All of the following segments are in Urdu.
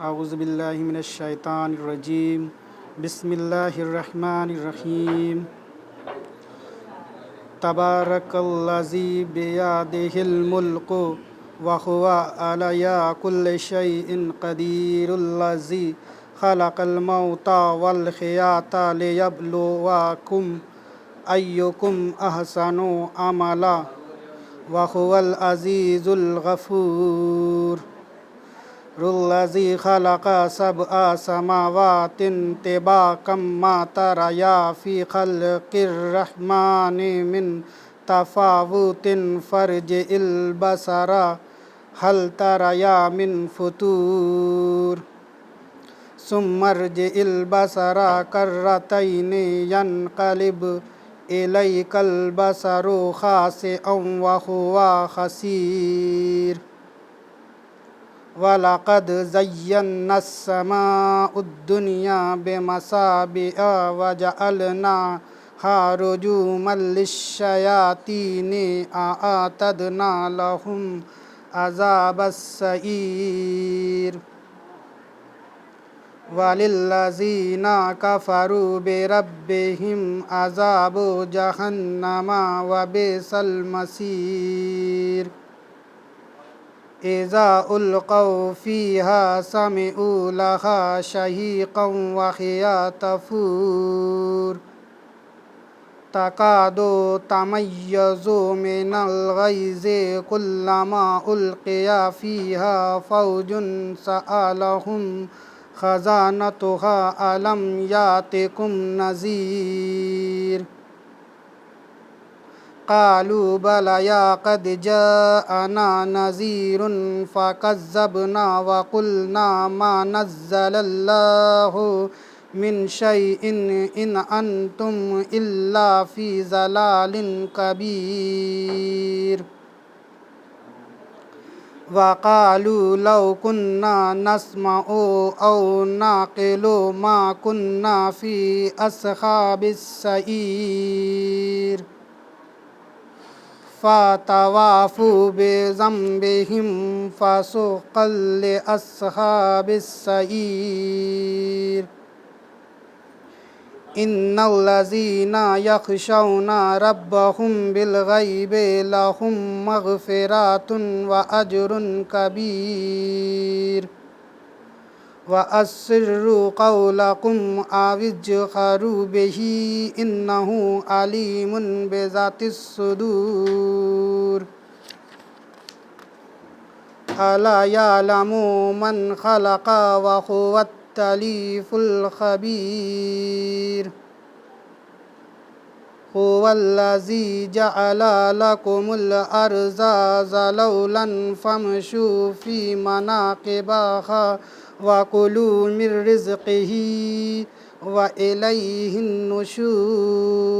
اعوذ باللہ من الشیطان الرجیم بسم اللہ الرحمن الرحیم تبارک الذی بیدہ الملک وہو علی کل شیء قدیر الذی خلق الموت والحیاۃ لیبلوکم ایکم احسن عملا وہو العزیز الغفور الذی خلق سبع سماوات طباقا ما تری فی خلق الرحمن من تفاوت فارجع البصر هل تری من فطور ثم ارجع البصر کرتین ینقلب الیک البصر خاسئا وہو حسیر وَلَقَدْ زَيَّنَّا السَّمَاءَ الدُّنْيَا بِمَصَابِيحَ وَجَعَلْنَاهَا رُجُومًا لِلشَّيَاطِينِ وَأَعْتَدْنَا لَهُمْ عَذَابَ السَّعِيرِ وَلِلَّذِينَ كَفَرُوا بِرَبِّهِمْ عَذَابُ جَهَنَّمَ وَبِئْسَ الْمَصِيرُ اذا القوا فيها سمعوا لها شهيقا وهي تفور تكاد تميز من الغيظ كلما ألقي فيها فوج سألهم خزانتها ألم يأتكم نذير قالوا بلى قد جاءنا نذير فكذبنا وقلنا ما نزل الله من شيء إن أنتم إلا في ضلال كبير وقالوا لو كنا نسمع أو نعقل ما كنا في أصحاب السعير فَاعْتَرَفُوا بِذَنبِهِمْ فَسُحْقًا لِأَصْحَابِ السَّعِيرِ إِنَّ الَّذِينَ يَخْشَوْنَ رَبَّهُم بِالْغَيْبِ لَهُم مَّغْفِرَةٌ وَأَجْرٌ كَبِيرٌ وَأَسِرُّوا قَوْلَكُمْ أَوِ اجْهَرُوا بِهِ إِنَّهُ عَلِيمٌ بِذَاتِ الصُّدُورِ أَلَا يَعْلَمُ مَنْ خَلَقَ وَهُوَ اللطيف الخبير هو الذي جعل لكم الأرض ذلولا فامشوا في مناكبها وكلوا من رزقه وإليه النشور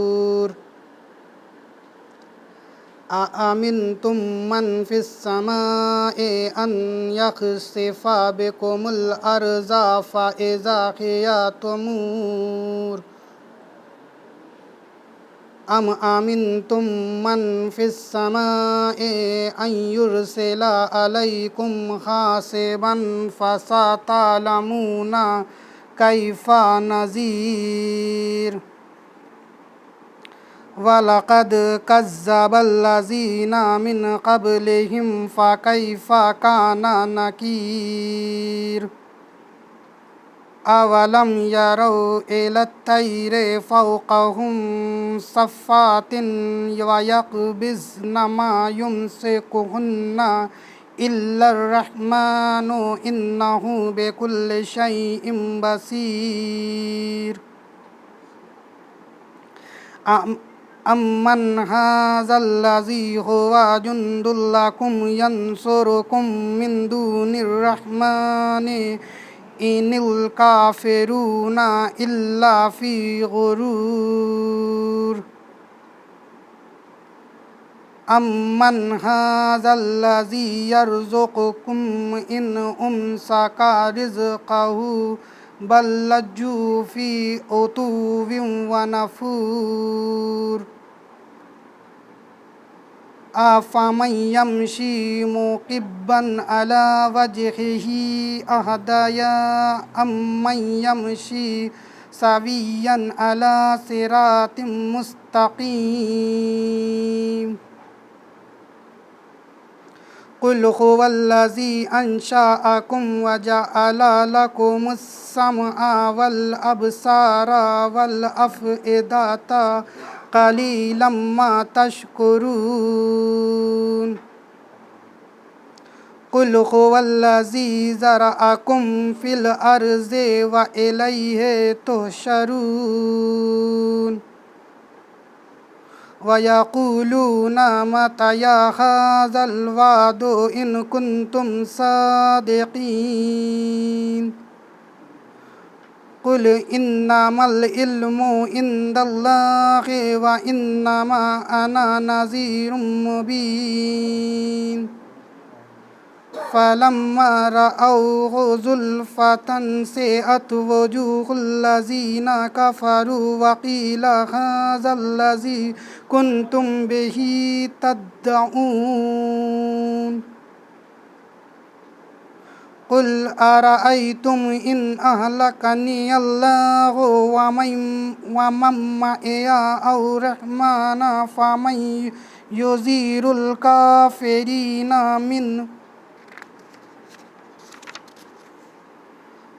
أأمنتم من في السماء أن يخسف بكم الأرض فإذا هي تمور أم أمنتم من في السماء أن يرسل عليكم حاصبا فستعلمون كيف نذير وَلَقَدْ كَذَّبَ الَّذِينَ مِنْ قَبْلِهِمْ فَكَيْفَ كَانَ نَكِيرِ أَوَلَمْ يَرَوْا إِلَى الطَّيْرِ فَوْقَهُمْ صَفَّاتٍ وَيَقْبِضْنَ مَا يُمْسِكُهُنَّ إِلَّا الرَّحْمَنُ إِنَّهُ بِكُلِّ شَيْءٍ بَصِيرٌ أَمَّنْ هَذَا الَّذِي هُوَ جُندٌ لَكُمْ يَنْصُرُكُم مِّن دُونِ الرَّحْمَنِ إِنِ الْكَافِرُونَ إِلَّا فِي غُرُورٍ أَمَّنْ هَذَا الَّذِي يَرْزُقُكُمْ إِنْ أُمْسَكَ رِزْقَهُ بل لجوا في عتو ونفور أفمن يمشي مكبا على وجهه أهدى أمن يمشي سويا على صراط مستقيم قل هو الذي أنشأكم وجعل لكم السمع والأبصار والأفئدة قليلا ما تشكرون قل هو الذي زرعكم في الأرض وإليه تحشرون ويقولون متى هذا الوعد إن كنتم صادقين قل إنما العلم عند الله وإنما أنا نذير مبين فلما رأوه زلفة سيئت وجوه الذين كفروا وقيل هذا الذي كنتم به تدعون قل أرأيتم إن أهلكني الله ومن معي أو رحمن فمن يجير الكافرين من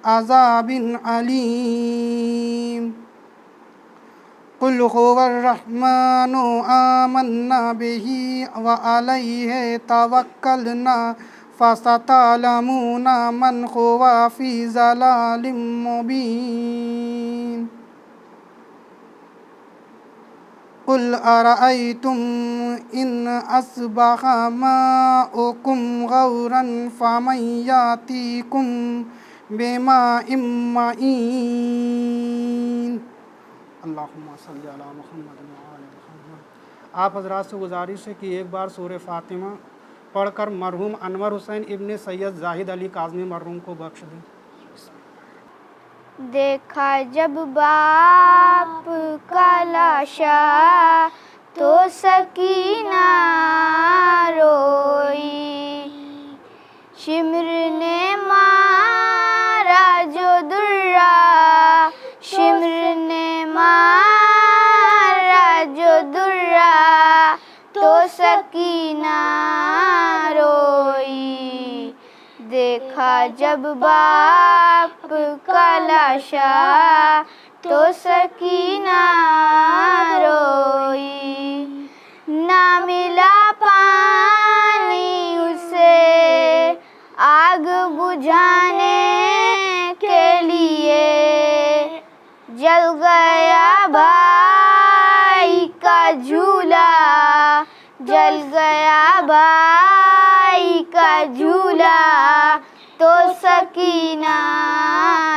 عذاب عليم قل هو الرحمن آمنا به وعليه توكلنا فستعلمون من هو في ضلال مبين قل أرأيتم إن أصبح ماؤكم غورا فمن يأتيكم بماء معين اللہم صلی علی محمد وآل محمد۔ آپ حضرات سے گزارش ہے کہ ایک بار سورہ فاطمہ پڑھ کر مرحوم انور حسین ابن سید زاہد علی کاظمی مرحوم کو بخش دیں۔ دیکھا جب باپ کا لاشا تو سکینہ روئی، شمر نے مارا جو درہ، شمر نے مارا جو درہ تو سکینہ روئی۔ دیکھا جب باپ کا لاشا تو سکینہ روئی، نہ ملا پانی اسے آگ بجھانے کے لیے، جل گیا بھائی کا جھولا، جل گیا بھائی کا جھولا تو سکینہ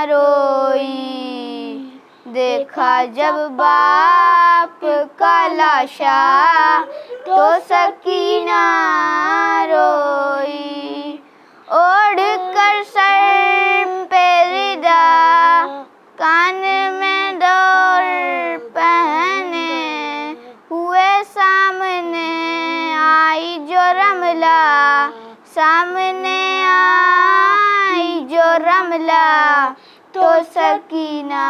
روئی۔ دیکھا جب باپ کا لاشا تو سکینہ روئی، اوڑھ کر سر پہ ردا، کان میں ڈور پہنے ہوئے، سامنے آئی جو رملہ، سامنے آئی جو رملہ تو سکینہ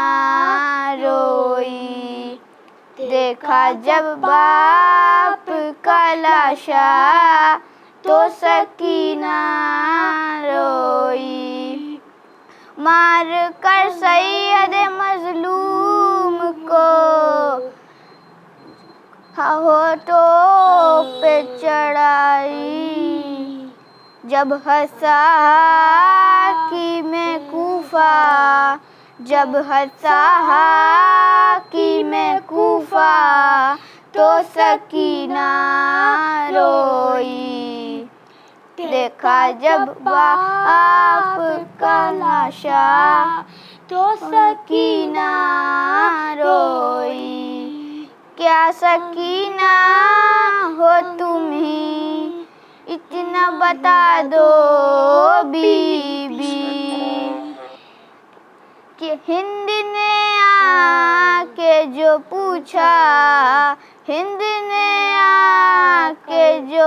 روئی۔ دیکھا جب باپ کا لاشا تو سکینہ روئی، مار کر سید مظلوم کو ہونٹوں پہ چڑھائی، جب ہنسا حاکم کوفہ، جب ہنسا حاکم کوفہ تو سکینہ روئی۔ دیکھا جب باپ کا لاشا تو سکینہ روئی، کیا سکینہ ہو تم ہی اتنا بتا دو بی بی، کہ ہند نے آ کے جو پوچھا، ہند نے آ کے جو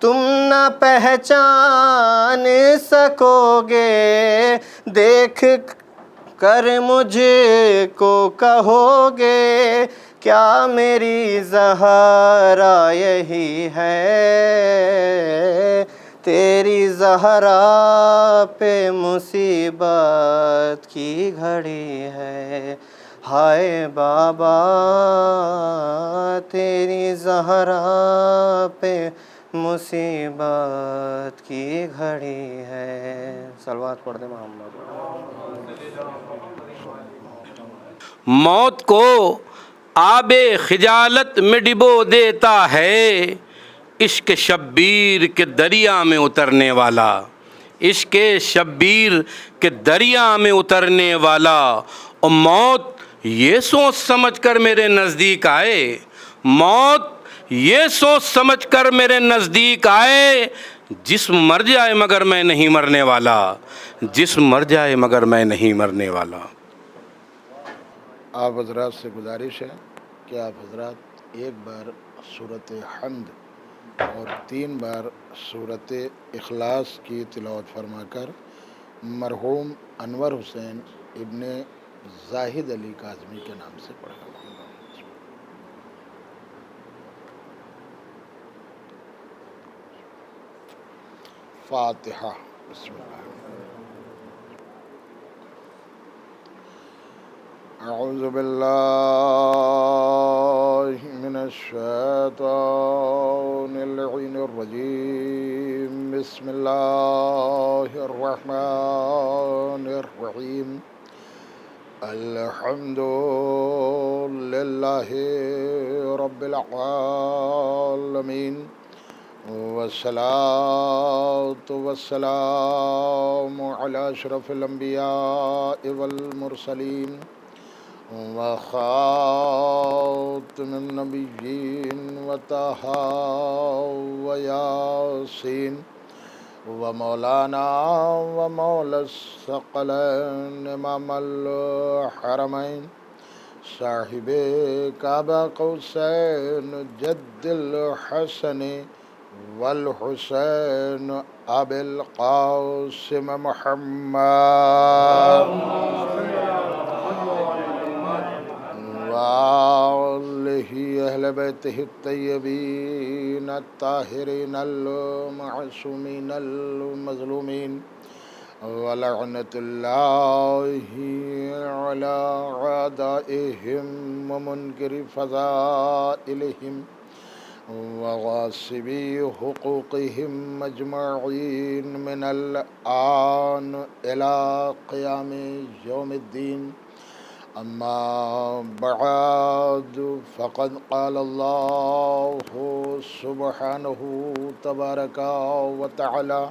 تم نہ پہچان سکو گے، دیکھ کر مجھ کو کہو گے کیا میری زہرا یہی ہے، تیری زہرا پہ مصیبت کی گھڑی ہے، ہائے بابا تیری زہرا پہ مصیبت کی گھڑی ہے۔ صلوات پڑھ دیں محمد۔ موت کو آب خجالت میں ڈبو دیتا ہے عشق شبیر کے دریا میں اترنے والا، عشق شبیر کے دریا میں اترنے والا۔ اور موت یہ سوچ سمجھ کر میرے نزدیک آئے، موت یہ سوچ سمجھ کر میرے نزدیک آئے، جسم مر جائے مگر میں نہیں مرنے والا، جسم مر جائے مگر میں نہیں مرنے والا۔ آپ حضرات سے گزارش ہے کہ آپ حضرات ایک بار سورۃ حمد اور 3 بار سورۃ اخلاص کی تلاوت فرما کر مرحوم انور حسین ابن زاہد علی کاظمی کے نام سے پڑھا۔ فاتحہ۔ بسم اللہ۔ اعوذ باللہ من الشیطان اللعین الرجیم، بسم اللہ الرحمن الرحیم، الحمد للہ رب العالمین، والصلاة والسلام علی اشرف الانبیاء والمرسلین وخاتم النبیین وطہ ویاسین ومولانا ومولا الثقلین امام الحرمین صاحب کعبہ قوسین جد الحسن والحسین ابی القاسم محمد وآلہ اہل بیتہ الطیبین الطاہرین المعصومین المظلومین، ولعنۃ اللہ علی اعدائہم ومنکر فضائلہم وغاصبی حقوقہم اجمعین من الآن الی قیام یوم الدین۔ اما بعد فقد قال اللہ سبحانہ تبارک و تعالی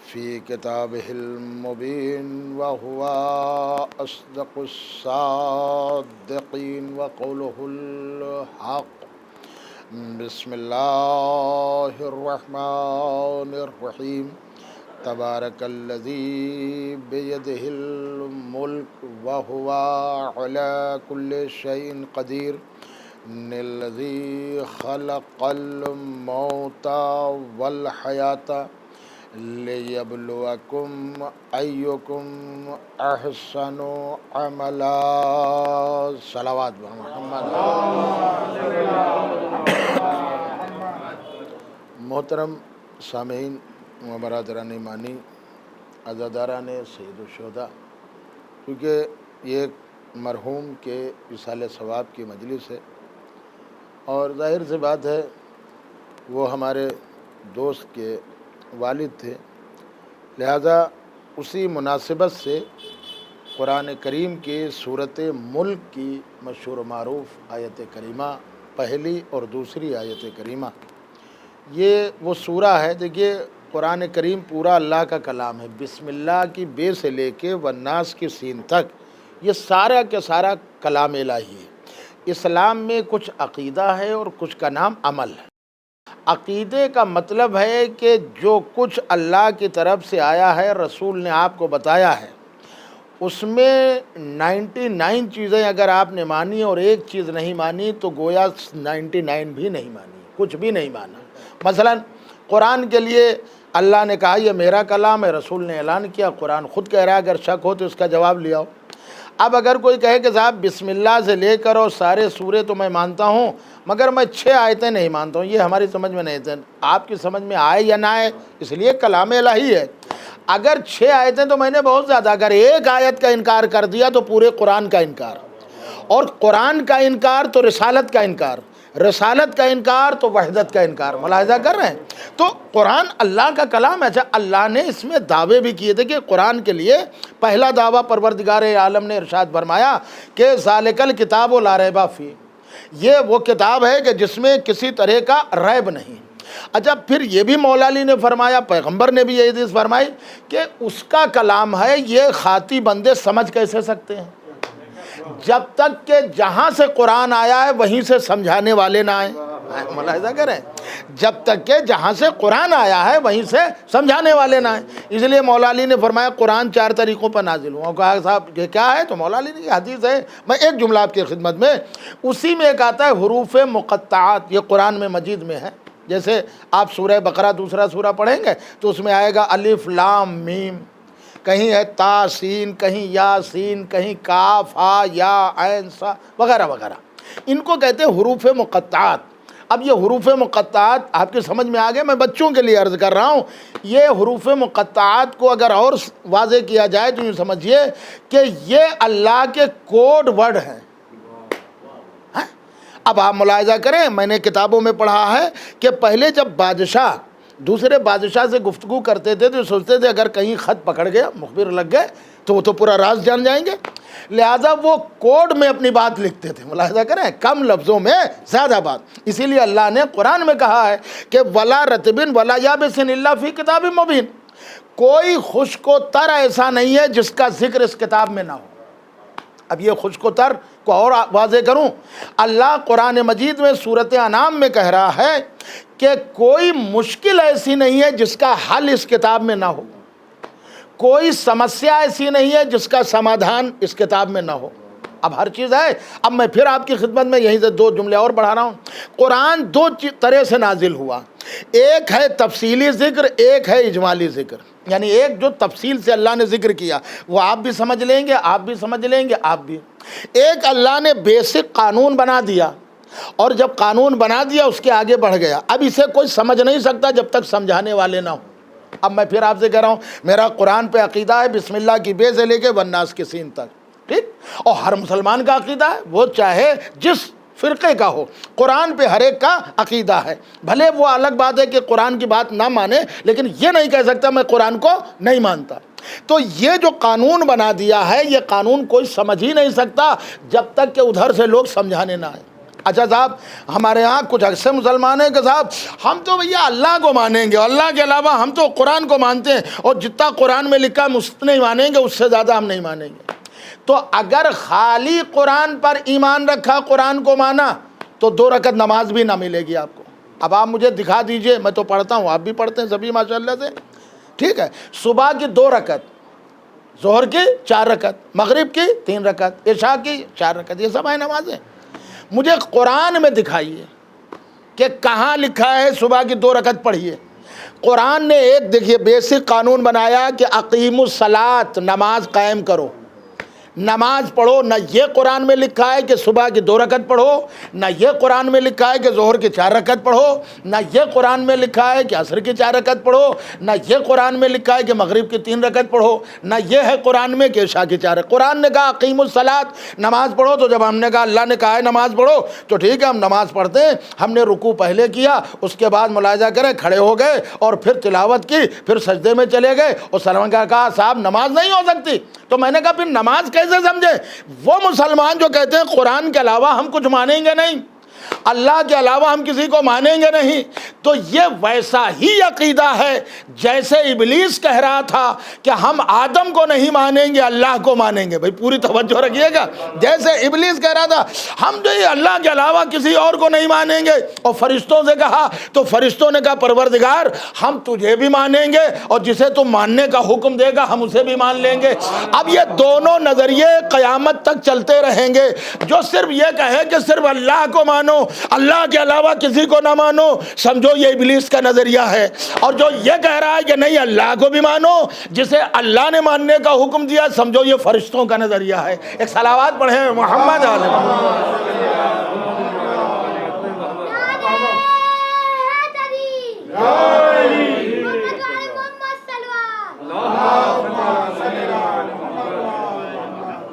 فی کتابہ المبین وہو اصدق الصادقین وقولہ الحق۔ بسم اللہ الرحمن الرحیم، تبارک الذی بیدہ الملک وہو علی کل شیء قدیر، الذی خلق الموت والحیاۃ لیبلوکم ایکم احسن عملا۔ صلوات محمد۔ محترم سامعین و برادران ایمانی، عزاداران سید الشہداء، کیونکہ یہ ایک مرحوم کے وصال ثواب کی مجلس ہے اور ظاہر سی بات ہے وہ ہمارے دوست کے والد تھے، لہذا اسی مناسبت سے قرآن کریم کی سورۃ ملک کی مشہور و معروف آیت کریمہ، پہلی اور دوسری آیت کریمہ، یہ وہ سورہ ہے۔ دیکھیے قرآن کریم پورا اللہ کا کلام ہے، بسم اللہ کی بے سے لے کے والناس کی سین تک یہ سارا کا سارا کلام الہی ہے۔ اسلام میں کچھ عقیدہ ہے اور کچھ کا نام عمل ہے۔ عقیدے کا مطلب ہے کہ جو کچھ اللہ کی طرف سے آیا ہے، رسول نے آپ کو بتایا ہے، اس میں 99 چیزیں اگر آپ نے مانی اور ایک چیز نہیں مانی تو گویا 99 بھی نہیں مانی، کچھ بھی نہیں مانا۔ مثلاً قرآن کے لیے اللہ نے کہا یہ میرا کلام ہے، رسول نے اعلان کیا، قرآن خود کہہ رہا ہے، اگر شک ہو تو اس کا جواب لے آؤ۔ اب اگر کوئی کہے کہ صاحب بسم اللہ سے لے کر اور سارے سورے تو میں مانتا ہوں مگر میں 6 آیتیں نہیں مانتا ہوں، یہ ہماری سمجھ میں نہیں تھے، آپ کی سمجھ میں آئے یا نہ آئے، اس لیے کلام الہی ہے۔ اگر 6 آیتیں تو میں نے بہت زیادہ، اگر ایک آیت کا انکار کر دیا تو پورے قرآن کا انکار، اور قرآن کا انکار تو رسالت کا انکار، رسالت کا انکار تو وحدت کا انکار۔ ملاحظہ کر رہے ہیں؟ تو قرآن اللہ کا کلام ہے۔ اچھا، اللہ نے اس میں دعوے بھی کیے تھے کہ قرآن کے لیے پہلا دعویٰ پروردگار عالم نے ارشاد فرمایا کہ ذالک الکتاب لا ریب فیہ، یہ وہ کتاب ہے کہ جس میں کسی طرح کا ریب نہیں۔ اچھا، پھر یہ بھی مولا علی نے فرمایا، پیغمبر نے بھی یہ حدیث فرمائی کہ اس کا کلام ہے، یہ خاطی بندے سمجھ کیسے سکتے ہیں جب تک کہ جہاں سے قرآن آیا ہے وہیں سے سمجھانے والے نہ آئیں۔ ملاحظہ کریں، جب تک کہ جہاں سے قرآن آیا ہے وہیں سے سمجھانے والے نہ آئیں۔ اس لیے مولا علی نے فرمایا قرآن 4 طریقوں پر نازل ہوا۔ کہا صاحب یہ کیا ہے؟ تو مولا علی نے یہ حدیث ہے، میں ایک جملہ آپ کی خدمت میں، اسی میں ایک آتا ہے حروف مقطعات، یہ قرآن میں مجید میں ہے۔ جیسے آپ سورہ بقرہ دوسرا سورہ پڑھیں گے تو اس میں آئے گا الف لام میم، کہیں ہے تا سین، کہیں یا سین، کہیں کاف ہا یا عین سا وغیرہ وغیرہ، ان کو کہتے ہیں حروف مقطعات۔ اب یہ حروف مقطعات آپ کی سمجھ میں آ گئے، میں بچوں کے لیے عرض کر رہا ہوں۔ یہ حروف مقطعات کو اگر اور واضح کیا جائے تو یوں سمجھیے کہ یہ اللہ کے کوڈ ورڈ ہیں۔ اب آپ ملاحظہ کریں، میں نے کتابوں میں پڑھا ہے کہ پہلے جب بادشاہ دوسرے بادشاہ سے گفتگو کرتے تھے تو سوچتے تھے اگر کہیں خط پکڑ گیا، مخبر لگ گئے تو وہ تو پورا راز جان جائیں گے، لہذا وہ کوڈ میں اپنی بات لکھتے تھے۔ ملاحظہ کریں، کم لفظوں میں زیادہ بات۔ اسی لیے اللہ نے قرآن میں کہا ہے کہ ولا رتبن ولا یابس الا فی کتاب مبین، کوئی خشک و تر ایسا نہیں ہے جس کا ذکر اس کتاب میں نہ ہو۔ اب یہ خشک و تر کو اور واضح کروں، اللہ قرآن مجید میں سورۃ انعام میں کہہ رہا ہے کہ کوئی مشکل ایسی نہیں ہے جس کا حل اس کتاب میں نہ ہو، کوئی سمسیا ایسی نہیں ہے جس کا سمادھان اس کتاب میں نہ ہو۔ اب ہر چیز ہے۔ اب میں پھر آپ کی خدمت میں یہیں سے 2 جملے اور بڑھا رہا ہوں۔ قرآن 2 طرح سے نازل ہوا، ایک ہے تفصیلی ذکر، ایک ہے اجمالی ذکر، یعنی ایک جو تفصیل سے اللہ نے ذکر کیا وہ آپ بھی سمجھ لیں گے، آپ بھی سمجھ لیں گے، آپ بھی۔ ایک اللہ نے بیسک قانون بنا دیا، اور جب قانون بنا دیا اس کے آگے بڑھ گیا۔ اب اسے کوئی سمجھ نہیں سکتا جب تک سمجھانے والے نہ ہوں۔ اب میں پھر آپ سے کہہ رہا ہوں، میرا قرآن پہ عقیدہ ہے بسم اللہ کی بے سے لے کے والناس کی سین تک، ٹھیک؟ اور ہر مسلمان کا عقیدہ ہے، وہ چاہے جس فرقے کا ہو، قرآن پہ ہر ایک کا عقیدہ ہے۔ بھلے وہ الگ بات ہے کہ قرآن کی بات نہ مانے، لیکن یہ نہیں کہہ سکتا میں قرآن کو نہیں مانتا۔ تو یہ جو قانون بنا دیا ہے، یہ قانون کوئی سمجھ ہی نہیں سکتا جب تک کہ ادھر سے لوگ سمجھانے نہ آئیں۔ اچھا صاحب، ہمارے ہاں کچھ ایسے مسلمان ہیں کہ صاحب ہم تو بھیا اللہ کو مانیں گے، اللہ کے علاوہ ہم تو قرآن کو مانتے ہیں، اور جتنا قرآن میں لکھا ہم اس نہیں مانیں گے، اس سے زیادہ ہم نہیں مانیں گے۔ تو اگر خالی قرآن پر ایمان رکھا، قرآن کو مانا، تو 2 رکعت نماز بھی نہ ملے گی آپ کو۔ اب آپ مجھے دکھا دیجئے، میں تو پڑھتا ہوں، آپ بھی پڑھتے ہیں سبھی ماشاءاللہ سے، ٹھیک ہے؟ صبح کی 2 رکعت، ظہر کی 4 رکعت، مغرب کی 3 رکعت، عشاء کی 4 رکعت، یہ سب ہیں نمازیں۔ مجھے قرآن میں دکھائیے کہ کہاں لکھا ہے صبح کی 2 رکعت پڑھیے۔ قرآن نے ایک دیکھیے بیسک قانون بنایا کہ اقیم الصلاۃ، نماز قائم کرو، نماز پڑھو۔ نہ یہ قرآن میں لکھا ہے کہ صبح کی 2 رکعت پڑھو، نہ یہ قرآن میں لکھا ہے کہ ظہر کی 4 رکعت پڑھو، نہ یہ قرآن میں لکھا ہے کہ عصر کی 4 رکعت پڑھو، نہ یہ قرآن میں لکھا ہے کہ مغرب کی 3 رکعت پڑھو، نہ یہ ہے قرآن میں کہ عشاء کی 4 رکعت۔ قرآن نے کہا اقیم الصلاۃ، نماز پڑھو۔ تو جب ہم نے کہا اللہ نے کہا ہے نماز پڑھو تو ٹھیک ہے، ہم نماز پڑھتے ہیں۔ ہم نے رکوع پہلے کیا، اس کے بعد ملاحظہ کریں کھڑے ہو گئے اور پھر تلاوت کی، پھر سجدے میں چلے گئے، اور سلام کا کہا صاحب نماز نہیں ہو سکتی۔ تو میں نے کہا پھر نماز کیسے سمجھے؟ وہ مسلمان جو کہتے ہیں قرآن کے علاوہ ہم کچھ مانیں گے نہیں، اللہ کے علاوہ ہم کسی کو مانیں گے نہیں، تو یہ ویسا ہی عقیدہ ہے جیسے ابلیس کہہ رہا تھا کہ ہم آدم کو نہیں مانیں گے، اللہ کو مانیں گے۔ بھائی پوری توجہ رکھیے گا، جیسے ابلیس کہہ رہا تھا ہم جو اللہ کے علاوہ کسی اور کو نہیں مانیں گے، اور فرشتوں سے کہا تو فرشتوں نے کہا پروردگار ہم تجھے بھی مانیں گے، اور جسے تم ماننے کا حکم دے گا ہم اسے بھی مان لیں گے۔ اب یہ دونوں نظریے قیامت تک چلتے رہیں گے۔ جو صرف یہ کہے کہ صرف اللہ کو مانیں مانو، اللہ کے علاوہ کسی کو نہ مانو، سمجھو یہ ابلیس کا نظریہ ہے۔ اور جو یہ کہہ رہا ہے کہ نہیں اللہ کو بھی مانو، جسے اللہ نے ماننے کا حکم دیا، سمجھو یہ فرشتوں کا نظریہ ہے۔ ایک صلوات پڑھیں محمد علیہ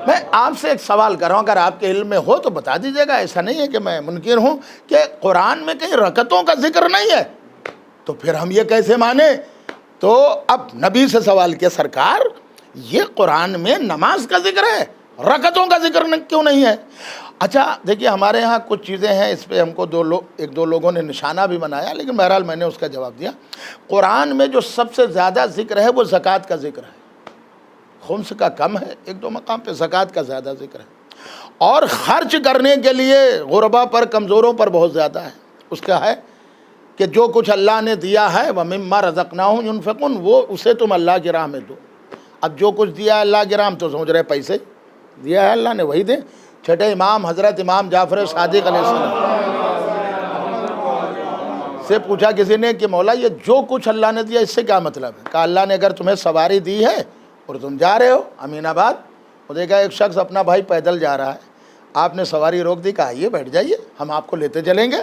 میں آپ سے ایک سوال کر رہا ہوں، اگر آپ کے علم میں ہو تو بتا دیجیے گا، ایسا نہیں ہے کہ میں منکر ہوں، کہ قرآن میں کہیں رکعتوں کا ذکر نہیں ہے، تو پھر ہم یہ کیسے مانیں؟ تو اب نبی سے سوال کیا، سرکار یہ قرآن میں نماز کا ذکر ہے، رکعتوں کا ذکر کیوں نہیں ہے؟ اچھا دیکھیے ہمارے ہاں کچھ چیزیں ہیں، اس پہ ہم کو ایک دو لوگوں نے نشانہ بھی بنایا، لیکن بہرحال میں نے اس کا جواب دیا۔ قرآن میں جو سب سے زیادہ ذکر ہے وہ زکوٰۃ کا ذکر ہے، خمس کا کم ہے، ایک دو مقام پہ زکوٰۃ کا زیادہ ذکر ہے، اور خرچ کرنے کے لیے غربا پر، کمزوروں پر بہت زیادہ ہے۔ اس کا ہے کہ جو کچھ اللہ نے دیا ہے وَمِمَّا رَزَقْنَاهُمْ يُنْفِقُونَ، وہ اسے تم اللہ کی راہ میں دو۔ اب جو کچھ دیا ہے اللہ کی راہ میں تو سمجھ رہے پیسے دیا ہے اللہ نے، وہی دیں۔ چھٹے امام حضرت امام جعفر صادق علیہ السلام سے پوچھا کسی نے کہ مولا یہ جو کچھ اللہ نے دیا اس سے کیا مطلب ہے؟ کہا اللہ نے اگر تمہیں سواری دی ہے اور تم جا رہے ہو امین آباد، وہ دیکھا ایک شخص اپنا بھائی پیدل جا رہا ہے، آپ نے سواری روک دی، کہا یہ بیٹھ جائیے ہم آپ کو لیتے چلیں گے،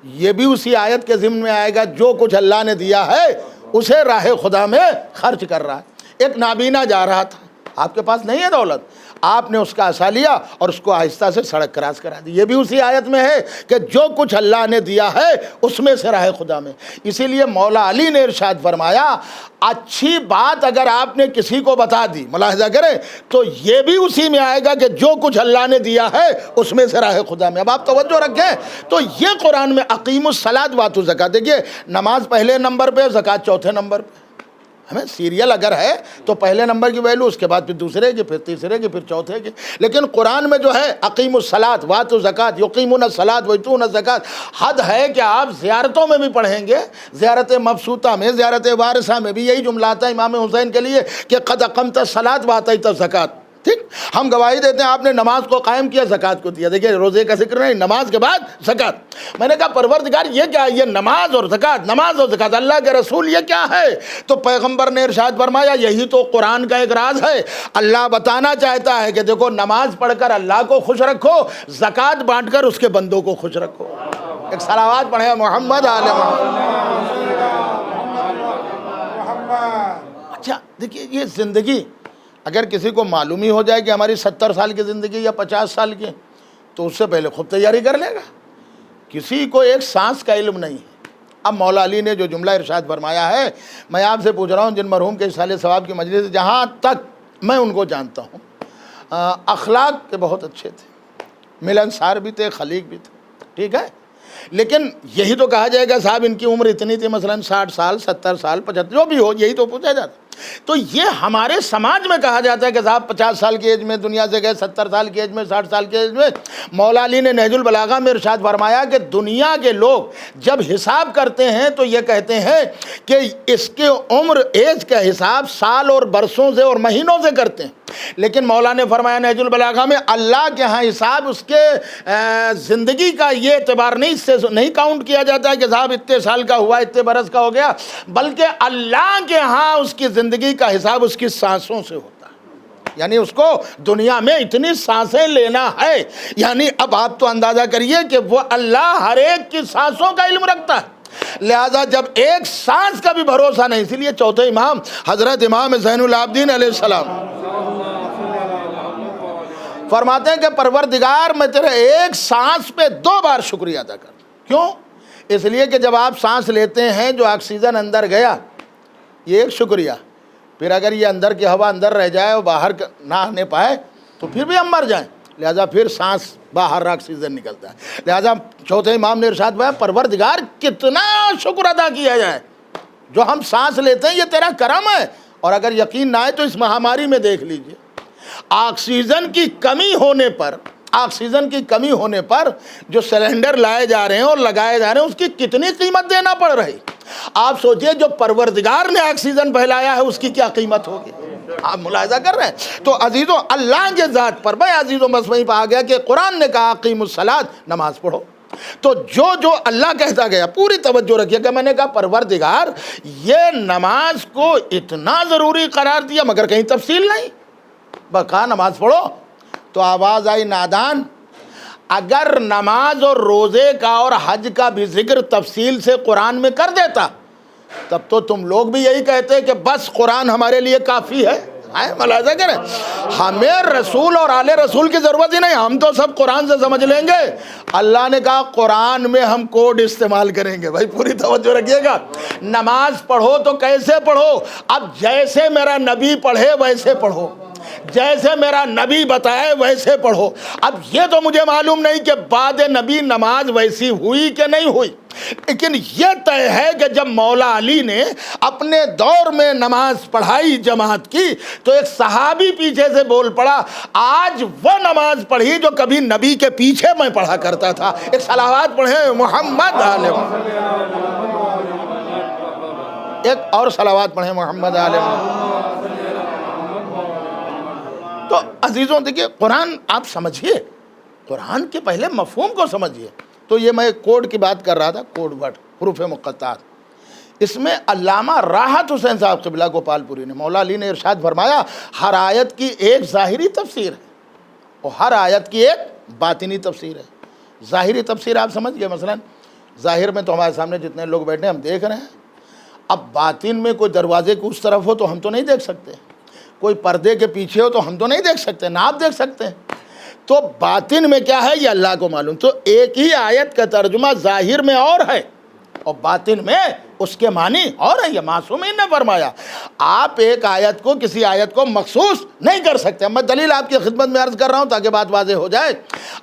یہ بھی اسی آیت کے ضمن میں آئے گا، جو کچھ اللہ نے دیا ہے اسے راہ خدا میں خرچ کر رہا ہے۔ ایک نابینا جا رہا تھا، آپ کے پاس نہیں ہے دولت، آپ نے اس کا عصا لیا اور اس کو آہستہ سے سڑک کراس کرا دی، یہ بھی اسی آیت میں ہے کہ جو کچھ اللہ نے دیا ہے اس میں سے راہ خدا میں۔ اسی لیے مولا علی نے ارشاد فرمایا اچھی بات اگر آپ نے کسی کو بتا دی، ملاحظہ کریں، تو یہ بھی اسی میں آئے گا کہ جو کچھ اللہ نے دیا ہے اس میں سے راہ خدا میں۔ اب آپ توجہ رکھیں، تو یہ قرآن میں اقیم الصلاۃ واتو زکوٰۃ، دیکھیے نماز پہلے نمبر پہ، زکوٰۃ چوتھے نمبر پہ۔ ہمیں سیریل اگر ہے تو پہلے نمبر کی ویلو، اس کے بعد پھر دوسرے کی، پھر تیسرے کی، پھر چوتھے کی، لیکن قرآن میں جو ہے اقیم الصلاۃ واتو زکوٰۃ، یقیمون الصلاۃ ویؤتون الزکوٰۃ، حد ہے کہ آپ زیارتوں میں بھی پڑھیں گے، زیارت مبسوطہ میں، زیارت وارثہ میں بھی یہی جملہ آتا ہے امام حسین کے لیے کہ قد اقمت الصلاۃ وآتیت الزکوٰۃ۔ ٹھیک، ہم گواہی دیتے ہیں آپ نے نماز کو قائم کیا، زکوٰۃ کو دیا۔ دیکھیے روزے کا ذکر نہیں، نماز کے بعد زکوٰۃ۔ میں نے کہا پروردگار یہ کیا ہے؟ یہ نماز اور زکوٰۃ، نماز اور زکوٰۃ، اللہ کے رسول یہ کیا ہے؟ تو پیغمبر نے ارشاد فرمایا یہی تو قرآن کا ایک راز ہے۔ اللہ بتانا چاہتا ہے کہ دیکھو نماز پڑھ کر اللہ کو خوش رکھو، زکوٰۃ بانٹ کر اس کے بندوں کو خوش رکھو۔ ایک صلوات پڑھیں محمد آل محمد۔ اچھا دیکھیے یہ زندگی اگر کسی کو معلوم ہی ہو جائے کہ ہماری 70 سال کی زندگی یا 50 سال کی، تو اس سے پہلے خود تیاری کر لے گا۔ کسی کو ایک سانس کا علم نہیں ہے۔ اب مولا علی نے جو جملہ ارشاد فرمایا ہے، میں آپ سے پوچھ رہا ہوں جن مرحوم کے اصالِ ثواب کی مجلس، جہاں تک میں ان کو جانتا ہوں اخلاق کے بہت اچھے تھے، ملنسار بھی تھے، خلیق بھی تھے، ٹھیک ہے، لیکن یہی تو کہا جائے گا صاحب ان کی عمر اتنی تھی، مثلا 60 سال 70 سال 75 جو بھی ہو، یہی تو پوچھا جاتا۔ تو یہ ہمارے سماج میں کہا جاتا ہے کہ صاحب 50 سال کی ایج میں دنیا سے گئے، 70 سال کی ایج میں، 60 سال کی ایج میں۔ مولا علی نے نہج البلاغہ میں ارشاد فرمایا کہ دنیا کے لوگ جب حساب کرتے ہیں تو یہ کہتے ہیں کہ اس کے عمر ایج کا حساب سال اور برسوں سے اور مہینوں سے کرتے ہیں، لیکن مولا نے فرمایا نہج البلاغہ میں اللہ کے ہاں حساب اس کے زندگی کا یہ اعتبار نہیں، اس سے نہیں کاؤنٹ کیا جاتا ہے کہ صاحب اتنے سال کا ہوا، اتنے برس کا ہو گیا، بلکہ اللہ کے ہاں اس کی زندگی کا حساب اس کی سانسوں سے ہوتا ہے۔ یعنی اس کو دنیا میں اتنی سانسیں لینا ہے، یعنی اب آپ تو اندازہ کریے کہ وہ اللہ ہر ایک کی سانسوں کا علم رکھتا ہے، لہذا جب ایک سانس کا بھی بھروسہ نہیں، اسی لیے چوتھے امام حضرت امام زین العابدین علیہ السلام فرماتے ہیں کہ پروردگار میں تیرے ایک سانس پہ 2 بار شکریہ ادا کر۔ کیوں؟ اس لیے کہ جب آپ سانس لیتے ہیں جو آکسیجن اندر گیا یہ ایک شکریہ، پھر اگر یہ اندر کی ہوا اندر رہ جائے اور باہر نہ آنے پائے تو پھر بھی ہم مر جائیں، لہذا پھر سانس باہر آکسیجن نکلتا ہے۔ لہذا چوتھے امام نے ارشاد فرمایا پروردگار کتنا شکر ادا کیا جائے، جو ہم سانس لیتے ہیں یہ تیرا کرم ہے۔ اور اگر یقین نہ آئے تو اس مہاماری میں دیکھ لیجئے، آکسیجن کی کمی ہونے پر جو سلنڈر لائے جا رہے ہیں اور لگائے جا رہے ہیں اس کی کتنی قیمت دینا پڑ رہی۔ آپ سوچئے جو پروردگار نے آکسیجن پھیلایا ہے اس کی کیا قیمت ہوگی، آپ ملاحظہ کر رہے ہیں۔ تو عزیزوں اللہ کے ذات پر، بھائی عزیزوں بس وہیں پہ آ گیا کہ قرآن نے کہا اقیم الصلاۃ، نماز پڑھو۔ تو جو اللہ کہتا گیا پوری توجہ رکھیے کہ میں نے کہا پروردگار یہ نماز کو اتنا ضروری قرار دیا مگر کہیں تفصیل نہیں، بس کہا نماز پڑھو تو آواز آئی نادان، اگر نماز اور روزے کا اور حج کا بھی ذکر تفصیل سے قرآن میں کر دیتا تب تو تم لوگ بھی یہی کہتے کہ بس قرآن ہمارے لیے کافی ہے۔ ملاحظہ کریں، ہمیں رسول اور آل رسول کی ضرورت ہی نہیں، ہم تو سب قرآن سے سمجھ لیں گے۔ اللہ نے کہا قرآن میں ہم کوڈ استعمال کریں گے۔ بھائی پوری توجہ رکھیے گا، نماز پڑھو تو کیسے پڑھو؟ اب جیسے میرا نبی پڑھے ویسے پڑھو، جیسے میرا نبی بتائے ویسے پڑھو۔ اب یہ تو مجھے معلوم نہیں کہ بعد نبی نماز ویسی ہوئی کہ نہیں ہوئی، لیکن یہ طے ہے کہ جب مولا علی نے اپنے دور میں نماز پڑھائی جماعت کی تو ایک صحابی پیچھے سے بول پڑا، آج وہ نماز پڑھی جو کبھی نبی کے پیچھے میں پڑھا کرتا تھا۔ ایک صلوات پڑھیں محمد آل محمد، ایک اور صلوات پڑھیں محمد آل محمد۔ تو عزیزوں دیکھیے قرآن آپ سمجھیے، قرآن کے پہلے مفہوم کو سمجھیے۔ تو یہ میں کوڈ کی بات کر رہا تھا، کوڈ ورڈ، حروف مقطعات، اس میں علامہ راحت حسین صاحب قبلہ گوپال پوری نے، مولا علی نے ارشاد فرمایا ہر آیت کی ایک ظاہری تفسیر ہے اور ہر آیت کی ایک باطنی تفسیر ہے۔ ظاہری تفسیر آپ سمجھ گئے، مثلا ظاہر میں تو ہمارے سامنے جتنے لوگ بیٹھے ہیں ہم دیکھ رہے ہیں، اب باطن میں کوئی دروازے کی اس طرف ہو تو ہم تو نہیں دیکھ سکتے، کوئی پردے کے پیچھے ہو تو ہم تو نہیں دیکھ سکتے، نہ آپ دیکھ سکتے ہیں۔ تو باطن میں کیا ہے یہ اللہ کو معلوم۔ تو ایک ہی آیت کا ترجمہ ظاہر میں اور ہے اور باطن میں اس کے معنی اور ہے، یہ معصومین نے فرمایا۔ آپ ایک آیت کو کسی آیت کو مخصوص نہیں کر سکتے۔ میں دلیل آپ کی خدمت میں عرض کر رہا ہوں تاکہ بات واضح ہو جائے۔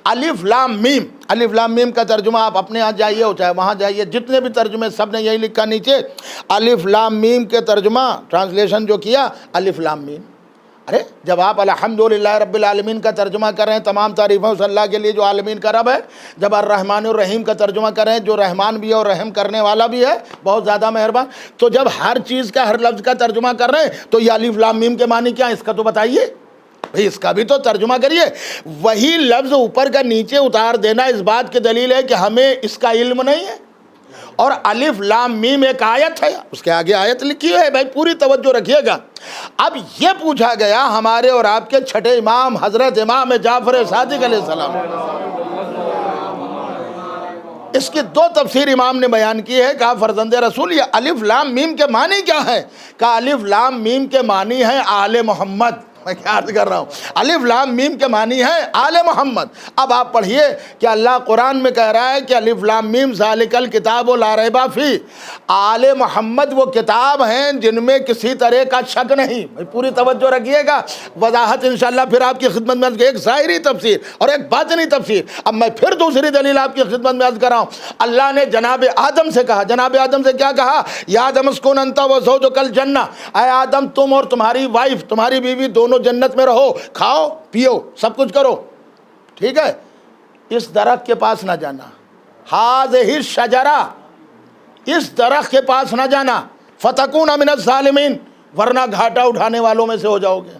الف لام میم، الف لام میم کا ترجمہ آپ اپنے یہاں جائیے ہو چاہے وہاں جائیے، جتنے بھی ترجمے سب نے یہی لکھا نیچے، الف لام میم کے ترجمہ ٹرانسلیشن جو کیا الف لام میم۔ ارے جب آپ الحمدللہ رب العالمین کا ترجمہ کر رہے ہیں، تمام تعریفیں اس اللہ کے لیے جو عالمین کا رب ہے، جب الرحمن الرحیم کا ترجمہ کر رہے ہیں جو رحمان بھی ہے اور رحم کرنے والا بھی ہے، بہت زیادہ مہربان، تو جب ہر چیز کا ہر لفظ کا ترجمہ کر رہے ہیں تو یہ الف لام میم کے معنی کیا ہے اس کا تو بتائیے بھئی، اس کا بھی تو ترجمہ کریے۔ وہی لفظ اوپر کا نیچے اتار دینا اس بات کی دلیل ہے کہ ہمیں اس کا علم نہیں ہے۔ اور الف لام میم ایک آیت ہے، اس کے آگے آیت لکھی ہے، بھائی پوری توجہ رکھیے گا۔ اب یہ پوچھا گیا ہمارے اور آپ کے چھٹے امام حضرت امام جعفر صادق علیہ السلام، اس کی دو تفسیر امام نے بیان کی ہے۔ کہا فرزند رسول یہ الف لام میم کے معنی کیا ہے؟ کہا الف لام میم کے معنی ہے آل محمد۔ میں کیا عرض کر رہا ہوں، الف لام میم کے معنی ہے آل محمد۔ اب آپ پڑھیے کہ اللہ قرآن میں کہہ رہا ہے کہ الف لام میم ذالک الکتاب لا ریب فیہ، آل محمد وہ کتاب ہیں جن میں کسی طرح کا شک نہیں۔ پوری توجہ رکھیے گا، وضاحت انشاءاللہ پھر آپ کی خدمت میں ایک ظاہری تفسیر اور ایک باطنی تفسیر۔ اب میں پھر دوسری دلیل آپ کی خدمت میں عرض کر رہا ہوں۔ اللہ نے جناب آدم سے کہا، جناب آدم سے کیا کہا؟ یا آدم اسکن انت وزوجک الجنہ، اے آدم تم اور تمہاری وائف، تمہاری بیوی دونوں جنت میں رہو، کھاؤ پیو سب کچھ کرو، ٹھیک ہے، اس درخت کے پاس نہ جانا، ہذہ الشجرہ، اس درخت کے پاس نہ جانا، فتکون من الظالمین، ورنہ گھاٹا اٹھانے والوں میں سے ہو جاؤ گے۔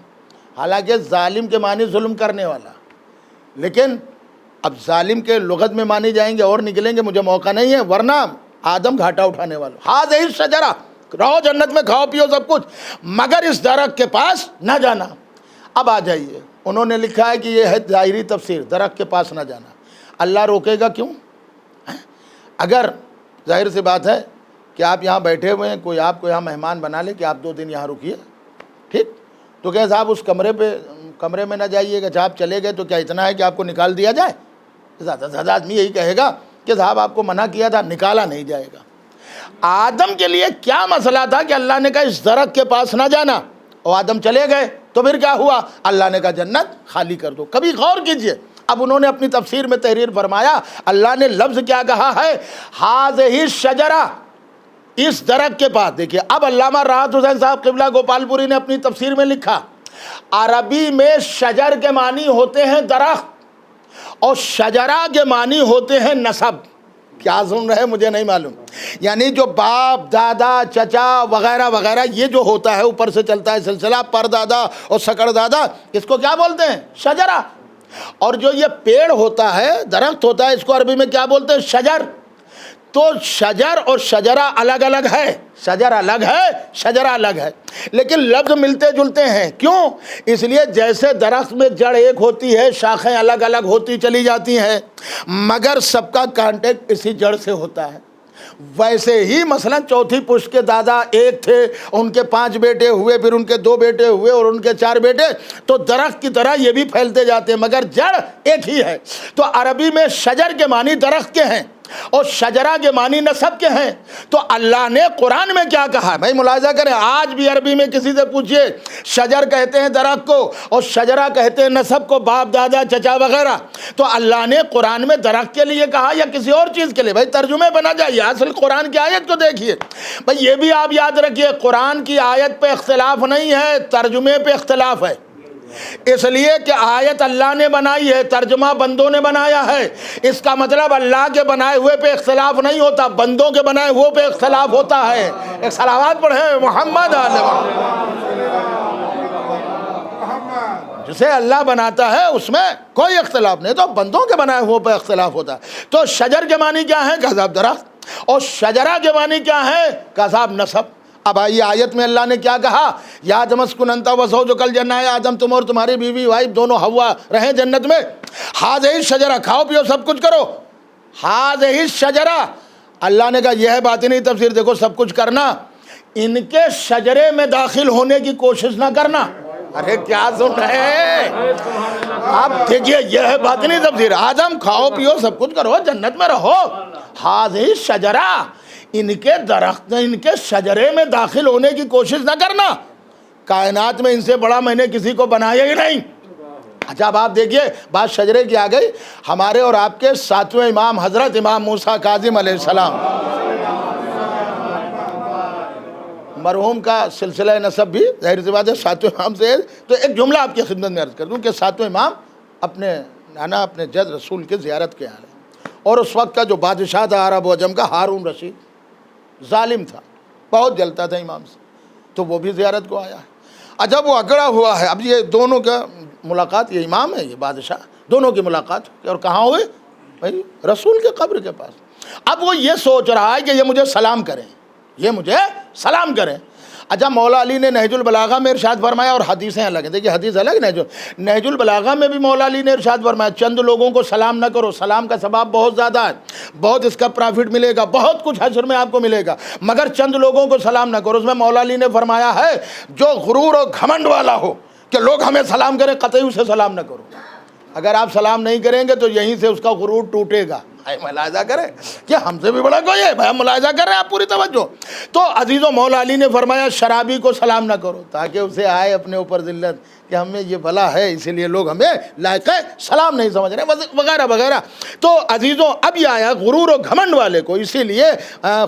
حالانکہ ظالم کے معنی ظلم کرنے والا، لیکن اب ظالم کے لغت میں مانی جائیں گے اور نکلیں گے، مجھے موقع نہیں ہے، ورنہ آدم گھاٹا اٹھانے والا۔ ہذہ الشجرہ، رہو جنت میں کھاؤ پیو سب کچھ، مگر اس درخت کے پاس نہ جانا۔ اب آ جائیے، انہوں نے لکھا ہے کہ یہ ہے ظاہری تفسیر، درخت کے پاس نہ جانا۔ اللہ روکے گا کیوں؟ اگر ظاہر سی بات ہے کہ آپ یہاں بیٹھے ہوئے ہیں، کوئی آپ کو یہاں مہمان بنا لے کہ آپ 2 دن یہاں رکیے، ٹھیک، تو کہ صاحب اس کمرے میں نہ جائیے گا، جب آپ چلے گئے تو کیا اتنا ہے کہ آپ کو نکال دیا جائے؟ زیادہ سے زیادہ آدمی یہی کہے گا کہ صاحب آپ کو منع کیا تھا، نکالا نہیں جائے گا۔ آدم کے لیے کیا مسئلہ تھا کہ اللہ نے کہا اس درخت کے پاس نہ جانا، اور آدم چلے گئے تو پھر کیا ہوا؟ اللہ نے کہا جنت خالی کر دو۔ کبھی غور کیجئے، اب انہوں نے اپنی تفسیر میں تحریر فرمایا، اللہ نے لفظ کیا کہا ہے؟ ہذہ الشجرہ، اس درخت کے پاس۔ دیکھیے اب علامہ راحت حسین صاحب قبلہ گوپال پوری نے اپنی تفسیر میں لکھا، عربی میں شجر کے معنی ہوتے ہیں درخت، اور شجرہ کے معنی ہوتے ہیں نسب۔ کیا سن رہے مجھے نہیں معلوم، یعنی جو باپ دادا چچا وغیرہ وغیرہ یہ جو ہوتا ہے اوپر سے چلتا ہے سلسلہ، پر دادا اور سکڑ دادا، اس کو کیا بولتے ہیں؟ شجرہ۔ اور جو یہ پیڑ ہوتا ہے، درخت ہوتا ہے، اس کو عربی میں کیا بولتے ہیں؟ شجر۔ تو شجر اور شجرہ الگ الگ ہے، شجر الگ ہے، شجرہ الگ ہے، لیکن لفظ ملتے جلتے ہیں۔ کیوں؟ اس لیے جیسے درخت میں جڑ ایک ہوتی ہے، شاخیں الگ الگ ہوتی چلی جاتی ہیں، مگر سب کا کانٹیکٹ اسی جڑ سے ہوتا ہے۔ ویسے ہی مثلا چوتھی پشت کے دادا ایک تھے، ان کے 5 بیٹے ہوئے، پھر ان کے 2 بیٹے ہوئے اور ان کے 4 بیٹے، تو درخت کی طرح یہ بھی پھیلتے جاتے ہیں، مگر جڑ ایک ہی ہے۔ تو عربی میں شجر کے معنی درخت کے ہیں اور شجرہ کے معنی نسب کے ہیں۔ تو اللہ نے قرآن میں کیا کہا ہے بھائی؟ ملاحظہ کریں، آج بھی عربی میں کسی سے پوچھئے، شجر کہتے ہیں درخت کو اور شجرہ کہتے ہیں نسب کو، باپ دادا چچا وغیرہ۔ تو اللہ نے قرآن میں درخت کے لیے کہا یا کسی اور چیز کے لیے؟ بھائی ترجمے بنا جائیے، اصل قرآن کی آیت کو دیکھیے۔ بھائی یہ بھی آپ یاد رکھیے، قرآن کی آیت پہ اختلاف نہیں ہے، ترجمے پہ اختلاف ہے۔ اس لیے کہ آیت اللہ نے بنائی ہے، ترجمہ بندوں نے بنایا ہے۔ اس کا مطلب اللہ کے بنائے ہوئے پہ اختلاف نہیں ہوتا، بندوں کے بنائے ہوئے پہ اختلاف ہوتا ہے۔ ایک صلوات پڑھیں محمد علیہ۔ جسے اللہ بناتا ہے اس میں کوئی اختلاف نہیں، تو بندوں کے بنائے ہوئے پہ اختلاف ہوتا ہے۔ تو شجر کے معنی کیا ہے؟ کذاب درخت، اور شجرہ کے معنی کیا ہے؟ کذاب نسب۔ اب آئیے آیت میں اللہ نے کیا کہا؟ یا آدم اسکن انت وزوجک الجنہ، یا آدم تم اور تمہاری بیوی وائف دونوں ہوا رہیں جنت میں، ہذہ الشجرہ، کھاؤ پیو سب کچھ کرو، ہذہ الشجرہ۔ اللہ نے کہا یہ ہے باطنی تفسیر، دیکھو سب کچھ کرنا، ان کے شجرے میں داخل ہونے کی کوشش نہ کرنا۔ ارے کیا سن رہے ہیں آپ؟ دیکھیے یہ ہے باطنی تفسیر، آدم کھاؤ پیو سب کچھ کرو، جنت میں رہو، ہذہ الشجرہ، ان کے درخت، ان کے شجرے میں داخل ہونے کی کوشش نہ کرنا۔ کائنات میں ان سے بڑا میں نے کسی کو بنایا ہی نہیں۔ اچھا اب آپ دیکھیے بات شجرے کی آ گئی، ہمارے اور آپ کے 7ویں امام حضرت امام موسیٰ کاظم علیہ السلام، مرحوم کا سلسلہ نسب بھی ظاہر سی بات ہے 7ویں امام سے ہے۔ تو ایک جملہ آپ کی خدمت میں عرض کر دوں کہ 7ویں امام اپنے نانا اپنے جد رسول کی زیارت کے آئے، اور اس وقت کا جو بادشاہ تھا عرب و عجم کا، ہارون رشید، ظالم تھا، بہت جلتا تھا امام سے، تو وہ بھی زیارت کو آیا ہے۔ جب وہ اکڑا ہوا ہے، اب یہ دونوں کا ملاقات، یہ امام ہے یہ بادشاہ، دونوں کی ملاقات، اور کہاں ہوئے؟ بھائی رسول کے قبر کے پاس۔ اب وہ یہ سوچ رہا ہے کہ یہ مجھے سلام کریں، یہ مجھے سلام کریں۔ اچھا مولا علی نے نہج البلاغہ میں ارشاد فرمایا، اور حدیثیں الگ ہیں، دیکھیے حدیث الگ، نہج البلاغہ میں بھی مولا علی نے ارشاد فرمایا چند لوگوں کو سلام نہ کرو، سلام کا ثواب بہت زیادہ ہے، بہت اس کا پرافٹ ملے گا، بہت کچھ حشر میں آپ کو ملے گا، مگر چند لوگوں کو سلام نہ کرو۔ اس میں مولا علی نے فرمایا ہے جو غرور اور گھمنڈ والا ہو کہ لوگ ہمیں سلام کریں، قطعی اسے سلام نہ کرو۔ اگر آپ سلام نہیں کریں گے تو یہیں سے اس کا غرور ٹوٹے گا۔ ملاحظہ کریں کہ ہم سے بھی بڑا کوئی ہے، بھائی ملاحظہ کر رہے ہیں آپ پوری توجہ۔ تو عزیزوں مولا علی نے فرمایا شرابی کو سلام نہ کرو، تاکہ اسے آئے اپنے اوپر ذلت کہ ہمیں یہ بلا ہے، اسی لیے لوگ ہمیں لائق سلام نہیں سمجھ رہے، وغیرہ وغیرہ۔ تو عزیزوں اب یہ آیا غرور و گھمنڈ والے کو، اسی لیے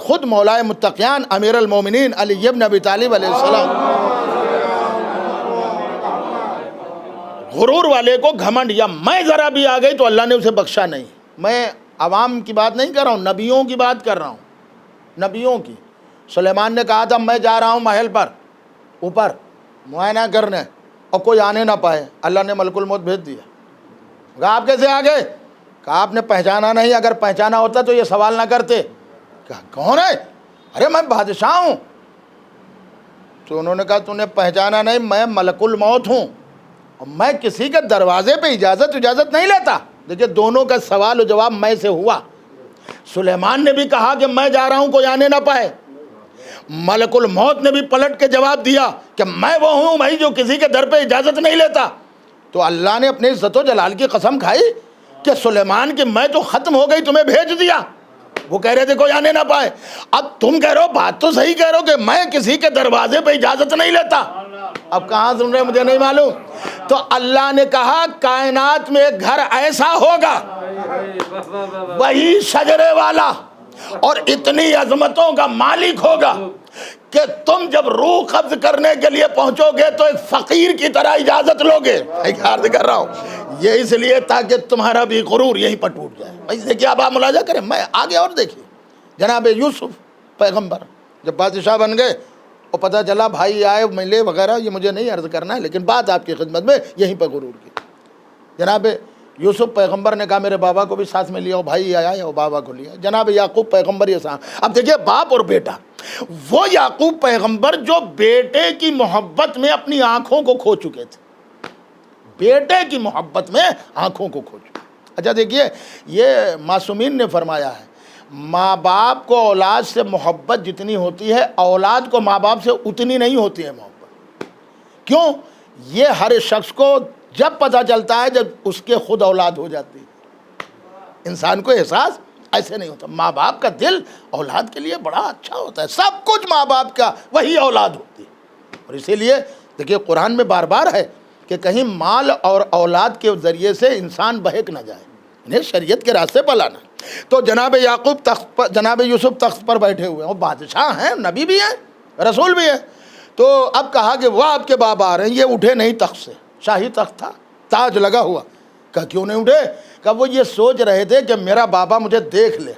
خود مولا متقیان امیر المومنین علی بن ابی طالب علیہ السلام غرور والے کو گھمنڈ یا میں ذرا بھی آ گئی تو اللہ نے اسے بخشا نہیں۔ میں عوام کی بات نہیں کر رہا ہوں، نبیوں کی بات کر رہا ہوں، نبیوں کی۔ سلیمان نے کہا تھا میں جا رہا ہوں محل پر اوپر معائنہ کرنے، اور کوئی آنے نہ پائے، اللہ نے ملک الموت بھیج دیا۔ کہا آپ کیسے آ گئے؟ کہا آپ نے پہچانا نہیں، اگر پہچانا ہوتا تو یہ سوال نہ کرتے۔ کہا کون ہے؟ ارے میں بادشاہ ہوں۔ تو انہوں نے کہا تو نے پہچانا نہیں، میں ملک الموت ہوں، اور میں کسی کے دروازے پہ اجازت نہیں لیتا۔ دیکھیں دونوں کا سوال و جواب میں سے ہوا۔ سلیمان نے بھی کہا کہ میں جا رہا ہوں کوئی آنے نہ پائے، ملک الموت نے بھی پلٹ کے جواب دیا کہ میں وہ ہوں بھائی جو کسی کے در پہ اجازت نہیں لیتا۔ تو اللہ نے اپنے عزت و جلال کی قسم کھائی کہ سلیمان کی میں تو ختم ہو گئی، تمہیں بھیج دیا۔ وہ کہہ رہے تھے کوئی آنے نہ پائے، اب تم کہہ رہے ہو، بات تو صحیح کہہ رہے ہو کہ میں کسی کے دروازے پہ اجازت نہیں لیتا۔ اب کہاں سن رہے مجھے نہیں معلوم۔ تو اللہ نے کہا کائنات میں ایک گھر ایسا ہوگا، وہی شجرے والا اور اتنی عظمتوں کا مالک ہوگا کہ تم جب روح قبض کرنے کے لیے پہنچو گے تو ایک فقیر کی طرح اجازت لوگے۔ عرض کر رہا ہوں یہ اس لیے تاکہ تمہارا بھی غرور یہیں پر ٹوٹ جائے۔ دیکھیے اب آپ ملاحظہ کریں، میں آگے اور دیکھیے جناب یوسف پیغمبر جب بادشاہ بن گئے اور پتہ چلا بھائی آئے ملے وغیرہ، یہ مجھے نہیں عرض کرنا ہے، لیکن بات آپ کی خدمت میں یہیں پر غرور کی۔ جناب یوسف پیغمبر نے کہا میرے بابا کو بھی ساتھ میں لیا، بھائی آیا یا بابا کو لیا۔ جناب یعقوب پیغمبر یہ ساتھ۔ اب دیکھیے باپ اور بیٹا، وہ یعقوب پیغمبر جو بیٹے کی محبت میں اپنی آنکھوں کو کھو چکے تھے، بیٹے کی محبت میں آنکھوں کو کھو چکے۔ اچھا دیکھیے یہ معصومین نے فرمایا ہے ماں باپ کو اولاد سے محبت جتنی ہوتی ہے اولاد کو ماں باپ سے اتنی نہیں ہوتی ہے محبت۔ کیوں؟ یہ ہر شخص کو جب پتہ چلتا ہے جب اس کے خود اولاد ہو جاتی ہے، انسان کو احساس ایسے نہیں ہوتا۔ ماں باپ کا دل اولاد کے لیے بڑا اچھا ہوتا ہے، سب کچھ ماں باپ کا وہی اولاد ہوتی ہے۔ اور اسی لیے دیکھیے قرآن میں بار بار ہے کہ کہیں مال اور اولاد کے ذریعے سے انسان بہک نہ جائے، انہیں شریعت کے راستے پر لانا۔ تو جناب یعقوب تخت پر، جناب یوسف تخت پر بیٹھے ہوئے ہیں، وہ بادشاہ ہیں، نبی بھی ہیں، رسول بھی ہیں۔ تو اب کہا کہ وہ آپ کے بابا آ رہے ہیں، یہ اٹھے نہیں تخت سے، شاہی تخت تھا، تاج لگا ہوا۔ کہا کیوں نہیں اٹھے؟ کہا وہ یہ سوچ رہے تھے کہ میرا بابا مجھے دیکھ لے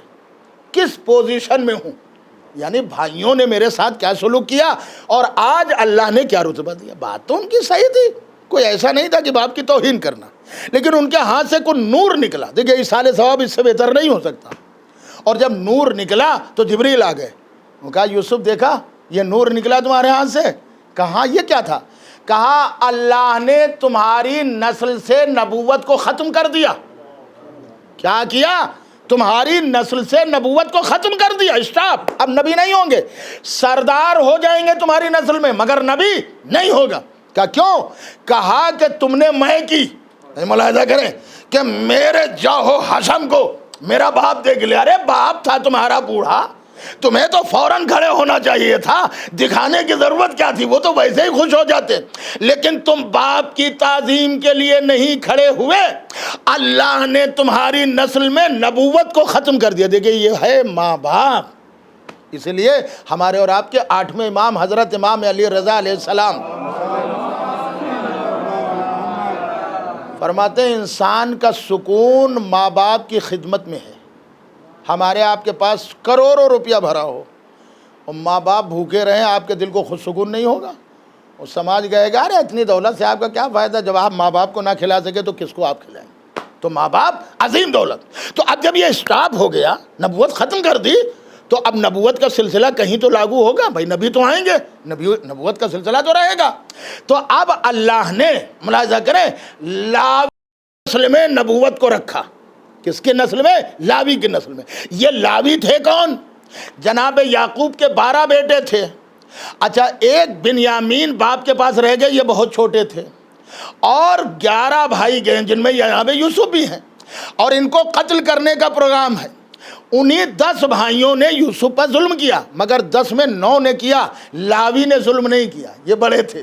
کس پوزیشن میں ہوں، یعنی بھائیوں نے میرے ساتھ کیا سلوک کیا اور آج اللہ نے کیا رتبہ دیا۔ بات تو ان کی صحیح تھی، کوئی ایسا نہیں تھا کہ باپ کی توہین کرنا، لیکن ان کے ہاتھ سے کوئی نور نکلا۔ دیکھیں ایصال ثواب اس سے بہتر نہیں ہو سکتا۔ اور جب نور نکلا تو جبریل آ گئے، وہ کہا یوسف دیکھا یہ نور نکلا تمہارے ہاتھ سے؟ کہا یہ کیا تھا؟ کہا اللہ نے تمہاری نسل سے نبوت کو ختم کر دیا۔ کیا کیا؟ تمہاری نسل سے نبوت کو ختم کر دیا، اسٹاپ، اب نبی نہیں ہوں گے، سردار ہو جائیں گے تمہاری نسل میں مگر نبی نہیں ہوگا۔ کہا کیوں؟ کہا کہ تم نے میں کی، ملاحظہ کریں کہ میرے جاہو حشم کو میرا باپ دیکھ لیا۔ ارے باپ تھا تمہارا بوڑھا، تمہیں تو فوراً کھڑے ہونا چاہیے تھا، دکھانے کی ضرورت کیا تھی، وہ تو ویسے ہی خوش ہو جاتے، لیکن تم باپ کی تعظیم کے لیے نہیں کھڑے ہوئے، اللہ نے تمہاری نسل میں نبوت کو ختم کر دیا۔ دیکھیں یہ ہے ماں باپ۔ اس لیے ہمارے اور آپ کے 8ویں امام حضرت امام علی رضا علیہ السلام فرماتے ہیں انسان کا سکون ماں باپ کی خدمت میں ہے۔ ہمارے آپ کے پاس کروڑوں روپیہ بھرا ہو اور ماں باپ بھوکے رہیں، آپ کے دل کو خود سکون نہیں ہوگا؟ اور سماج کہے گا ارے اتنی دولت سے آپ کا کیا فائدہ، جب آپ ماں باپ کو نہ کھلا سکے تو کس کو آپ کھلائیں؟ تو ماں باپ عظیم دولت۔ تو اب جب یہ اسٹاپ ہو گیا، نبوت ختم کر دی، تو اب نبوت کا سلسلہ کہیں تو لاگو ہوگا، بھائی نبی تو آئیں گے، نبوت کا سلسلہ تو رہے گا۔ تو اب اللہ نے ملاحظہ کریں لاوی نسل میں نبوت کو رکھا۔ کس کی نسل میں؟ لاوی کی نسل میں۔ یہ لاوی تھے کون؟ جناب یعقوب کے 12 بیٹے تھے۔ اچھا ایک بنیامین باپ کے پاس رہ گئے، یہ بہت چھوٹے تھے، اور 11 بھائی گئے جن میں جناب یوسف بھی ہیں، اور ان کو قتل کرنے کا پروگرام ہے۔ انہی 10 بھائیوں نے یوسف پر ظلم کیا، مگر 10 میں 9 نے کیا، لاوی نے ظلم نہیں کیا، یہ بڑے تھے۔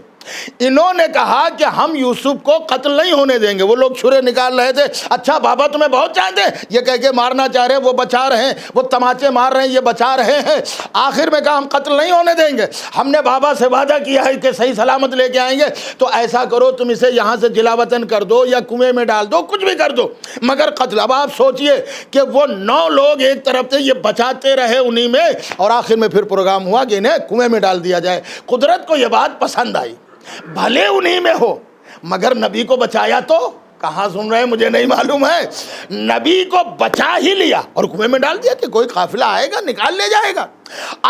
انہوں نے کہا کہ ہم یوسف کو قتل نہیں ہونے دیں گے۔ وہ لوگ چھرے نکال رہے تھے، اچھا بابا تمہیں بہت چاہتے ہیں، یہ کہہ کے مارنا چاہ رہے ہیں، وہ بچا رہے ہیں، وہ تماچے مار رہے ہیں، یہ بچا رہے ہیں۔ آخر میں کہا ہم قتل نہیں ہونے دیں گے، ہم نے بابا سے وعدہ کیا ہے کہ صحیح سلامت لے کے آئیں گے، تو ایسا کرو تم اسے یہاں سے جلا وطن کر دو یا کنویں میں ڈال دو، کچھ بھی کر دو مگر قتل۔ اب آپ سوچئے کہ وہ 9 لوگ ایک طرف سے یہ بچاتے رہے انہی میں، اور آخر میں پھر پروگرام ہوا کہ انہیں کنویں میں ڈال دیا جائے۔ قدرت کو یہ بات پسند آئی، بھلے انہی میں ہو مگر نبی کو بچایا تو کہاں سن رہے ہیں مجھے نہیں معلوم ہے، نبی کو بچا ہی لیا اور کنویں میں ڈال دیا کہ کوئی قافلہ آئے گا نکال لے جائے گا۔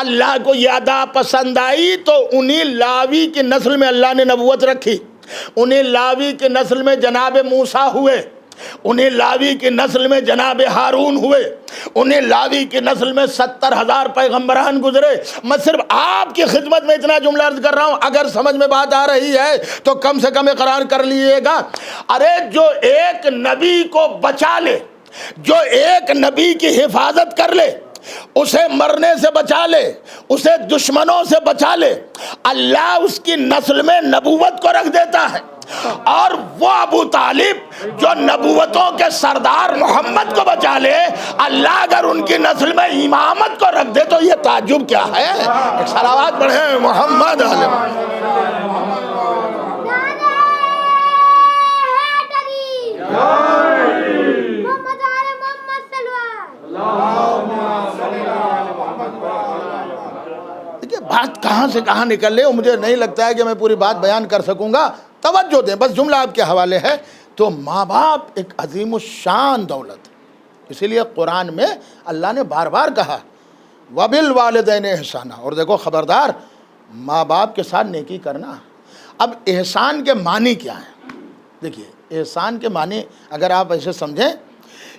اللہ کو یہ ادا پسند آئی تو انہی لاوی کی نسل میں اللہ نے نبوت رکھی، انہی لاوی کی نسل میں جناب موسیٰ ہوئے، انہیں لاوی کی نسل میں جناب ہارون ہوئے، انہیں لاوی کی نسل میں 70,000 پیغمبران گزرے۔ میں صرف آپ کی خدمت میں اتنا جملہ عرض کر رہا ہوں، اگر سمجھ میں بات آ رہی ہے تو کم سے کم اقرار کر لیجئے گا۔ ارے جو ایک نبی کو بچا لے، جو ایک نبی کی حفاظت کر لے، اسے مرنے سے بچا لے، اسے دشمنوں سے بچا لے، اللہ اس کی نسل میں نبوت کو رکھ دیتا ہے۔ اور وہ ابو طالب جو نبوتوں کے سردار محمد کو بچا لے، اللہ اگر ان کی نسل میں امامت کو رکھ دے تو یہ تعجب کیا ہے؟ ایک صلوات پڑھیں محمد علیہ دیکھیے بات کہاں سے کہاں نکل لے، مجھے نہیں لگتا ہے کہ میں پوری بات بیان کر سکوں گا۔ توجہ دیں، بس جملہ آپ کے حوالے ہے تو ماں باپ ایک عظیم الشان دولت ہے، اسی لیے قرآن میں اللہ نے بار بار کہا وَبِالْوَالِدَيْنِ احسانًا، اور دیکھو خبردار ماں باپ کے ساتھ نیکی کرنا۔ اب احسان کے معنی کیا ہیں؟ دیکھیے احسان کے معنی اگر آپ ایسے سمجھیں،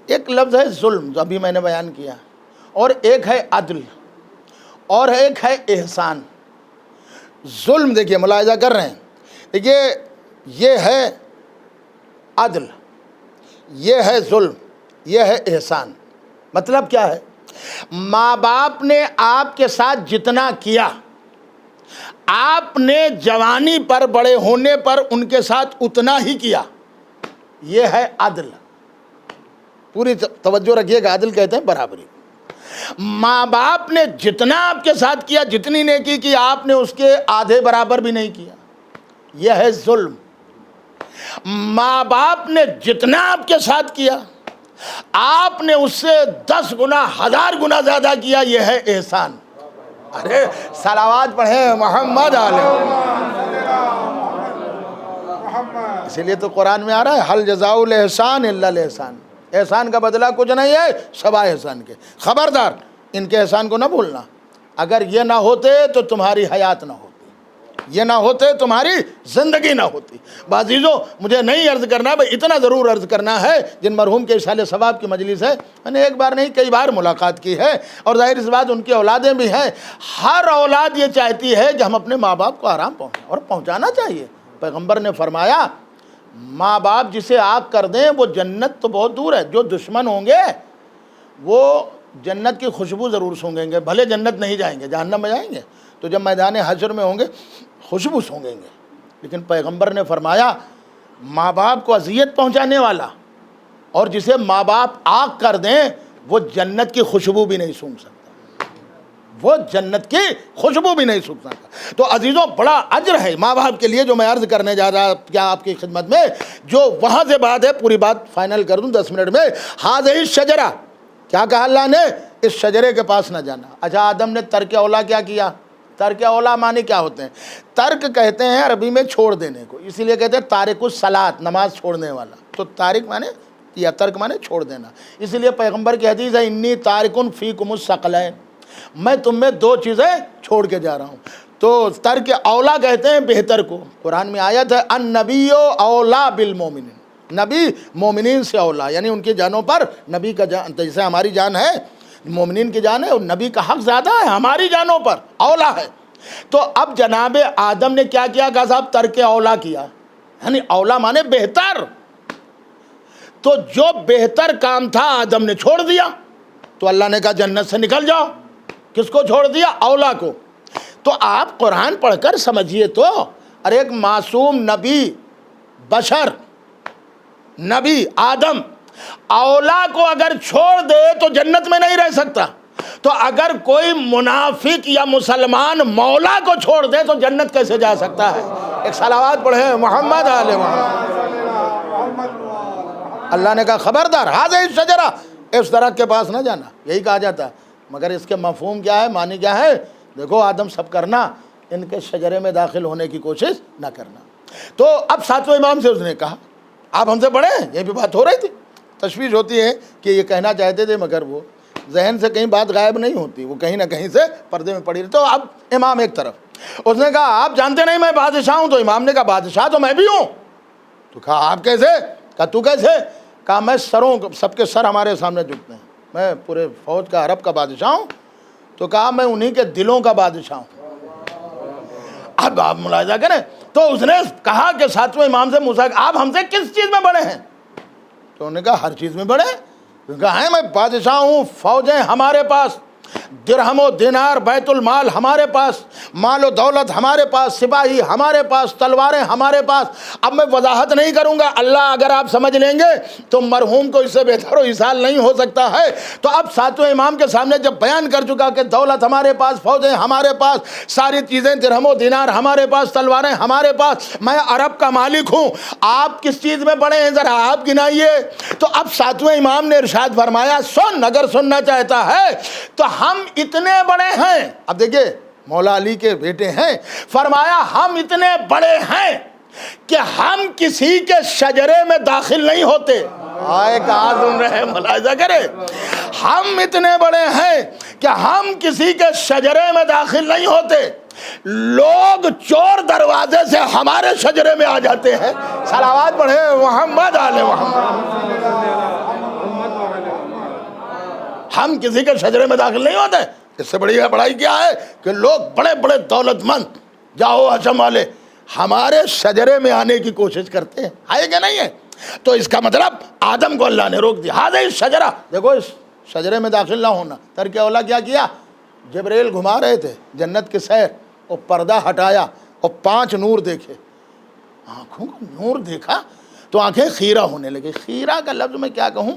ایک لفظ ہے ظلم جو ابھی میں نے بیان کیا، اور ایک ہے عدل، اور ایک ہے احسان۔ ظلم دیکھیے ملاحظہ کر رہے ہیں، دیکھیے یہ ہے عدل، یہ ہے ظلم، یہ ہے احسان۔ مطلب کیا ہے؟ ماں باپ نے آپ کے ساتھ جتنا کیا، آپ نے جوانی پر بڑے ہونے پر ان کے ساتھ اتنا ہی کیا، یہ ہے عدل۔ پوری توجہ رکھیے گا، عدل کہتے ہیں برابری۔ ماں باپ نے جتنا آپ کے ساتھ کیا، جتنی نیکی کی، آپ نے اس کے آدھے برابر بھی نہیں کیا، یہ ہے ظلم۔ ماں باپ نے جتنا آپ کے ساتھ کیا، آپ نے اس سے 10 گنا 1000 گنا زیادہ کیا، یہ ہے احسان۔ ارے صلوات پڑھیں محمد علیہ۔ اسی لیے تو قرآن میں آ رہا ہے حل جزاء الاحسان الا الاحسان، احسان کا بدلہ کچھ نہیں ہے سوائے احسان کے۔ خبردار ان کے احسان کو نہ بھولنا، اگر یہ نہ ہوتے تو تمہاری حیات نہ ہوتی، یہ نہ ہوتے تمہاری زندگی نہ ہوتی۔ بعزیزوں مجھے نہیں عرض کرنا، بھئی اتنا ضرور عرض کرنا ہے، جن مرحوم کے اصحال ثواب کی مجلس ہے، میں نے ایک بار نہیں کئی بار ملاقات کی ہے، اور ظاہر اس بات ان کی اولادیں بھی ہیں۔ ہر اولاد یہ چاہتی ہے کہ ہم اپنے ماں باپ کو آرام پہنچائیں، اور پہنچانا چاہیے۔ پیغمبر نے فرمایا ماں باپ جسے آگ کر دیں وہ جنت تو بہت دور ہے، جو دشمن ہوں گے وہ جنت کی خوشبو ضرور سونگیں گے، بھلے جنت نہیں جائیں گے، جہنم میں جائیں گے تو جب میدان حشر میں ہوں گے خوشبو سونگیں گے۔ لیکن پیغمبر نے فرمایا ماں باپ کو اذیت پہنچانے والا اور جسے ماں باپ آگ کر دیں وہ جنت کی خوشبو بھی نہیں سونگ سکتا، وہ جنت کی خوشبو بھی نہیں سونگ سکتا۔ تو عزیزوں بڑا اجر ہے ماں باپ کے لیے، جو میں عرض کرنے جا رہا کیا آپ کی خدمت میں، جو وہاں سے بات ہے پوری بات فائنل کر دوں 10 منٹ میں۔ ہذہ الشجرہ، کیا کہا اللہ نے؟ اس شجرے کے پاس نہ جانا۔ اچھا آدم نے ترک اولا کیا کیا؟ ترک اولا معنی کیا ہوتے ہیں؟ ترک کہتے ہیں عربی میں چھوڑ دینے کو، اسی لیے کہتے ہیں تارک الصلاۃ، نماز چھوڑنے والا۔ تو تارک معنی یا ترک معنی چھوڑ دینا، اسی لیے پیغمبر کی حدیث ہے انی تارک فیکم الثقلین، میں تم میں 2 چیزیں چھوڑ کے جا رہا ہوں۔ تو ترک اولا کہتے ہیں بہتر کو۔ قرآن میں آیت ہے النبی اولا بالمومنین، نبی مومنین سے اولا، یعنی ان کی جانوں پر نبی کا جان، جیسے ہماری جان ہے مومنین کی جان ہے، اور نبی کا حق زیادہ ہے ہماری جانوں پر، اولا ہے۔ تو اب جناب آدم نے کیا کیا؟ کہا صاحب ترک اولا کیا، یعنی اولا مانے بہتر۔ تو جو بہتر کام تھا آدم نے چھوڑ دیا، تو اللہ نے کہا جنت سے نکل جاؤ۔ کس کو چھوڑ دیا؟ اولا کو۔ تو آپ قرآن پڑھ کر سمجھیے تو، ارے ایک معصوم نبی بشر، نبی آدم اولا کو اگر چھوڑ دے تو جنت میں نہیں رہ سکتا، تو اگر کوئی منافق یا مسلمان مولا کو چھوڑ دے تو جنت کیسے جا سکتا ہے؟ ایک صلوات پڑھیں محمد علیہ محمد۔ اللہ نے کہا خبردار ہذہ الشجرہ، اس درخت کے پاس نہ جانا، یہی کہا جاتا ہے۔ مگر اس کے مفہوم کیا ہے، معنی کیا ہے؟ دیکھو آدم سب کرنا، ان کے شجرے میں داخل ہونے کی کوشش نہ کرنا۔ تو اب 7ویں امام سے اس نے کہا آپ ہم سے بڑے ہیں، یہ بھی بات ہو رہی تھی، تشویش ہوتی ہے کہ یہ کہنا چاہتے تھے مگر وہ ذہن سے کہیں بات غائب نہیں ہوتی، وہ کہیں نہ کہیں سے پردے میں پڑی رہی۔ تو اب امام ایک طرف، اس نے کہا آپ جانتے نہیں میں بادشاہ ہوں؟ تو امام نے کہا بادشاہ تو میں بھی ہوں۔ تو کہا آپ کیسے؟ کہا تو کیسے؟ کہا میں سروں، سب کے سر ہمارے سامنے جھکتے ہیں، میں پورے فوج کا عرب کا بادشاہ ہوں۔ تو کہا میں انہی کے دلوں کا بادشاہ ہوں۔ اب آپ ملاحظہ کریں، تو اس نے کہا کہ 7ویں امام سے موسیٰ آپ ہم سے کس چیز میں بڑے ہیں؟ تو انہوں نے کہا ہر چیز میں بڑے ہیں۔ کہا ہے میں بادشاہ ہوں، فوجیں ہمارے پاس، درہم و دینار بیت المال ہمارے پاس، مال و دولت ہمارے پاس، سپاہی ہمارے پاس، تلواریں ہمارے پاس۔ اب میں وضاحت نہیں کروں گا، اللہ اگر آپ سمجھ لیں گے تو مرحوم کو اس سے بہتر و اصال نہیں ہو سکتا ہے۔ تو اب 7ویں امام کے سامنے جب بیان کر چکا کہ دولت ہمارے پاس، فوجیں ہمارے پاس، ساری چیزیں درہم و دینار ہمارے پاس، تلواریں ہمارے پاس، میں عرب کا مالک ہوں، آپ کس چیز میں بڑے ہیں ذرا آپ گنائیے۔ تو اب 7ویں امام نے ارشاد فرمایا سن، اگر سننا چاہتا ہے تو ہم اتنے بڑے ہیں۔ اب دیکھیے مولا علی کے بیٹے ہیں، فرمایا ہم اتنے بڑے ہیں کہ ہم کسی کے شجرے میں داخل نہیں ہوتے. آئے کہاں سن رہے ہیں؟ ملاحظہ کرے. ہم اتنے بڑے ہیں کہ ہم کسی کے شجرے میں داخل نہیں ہوتے. لوگ چور دروازے سے ہمارے شجرے میں آ جاتے ہیں. صلوات پڑھے محمد آل محمد. ہم کسی کے شجرے میں داخل نہیں ہوتے. اس سے بڑی بڑائی کیا ہے کہ لوگ بڑے بڑے دولت مند جاؤ حشم والے ہمارے شجرے میں آنے کی کوشش کرتے ہیں. ہے کہ نہیں ہے؟ تو اس کا مطلب آدم کو اللہ نے روک دیا. ہذہ شجرہ، دیکھو اس شجرے میں داخل نہ ہونا. ترک اولا کیا کیا؟ جبریل گھما رہے تھے جنت کے سیر، اور پردہ ہٹایا اور 5 نور دیکھے. آنکھوں کو نور دیکھا تو آنکھیں خیرہ ہونے لگی. خیرہ کا لفظ میں کیا کہوں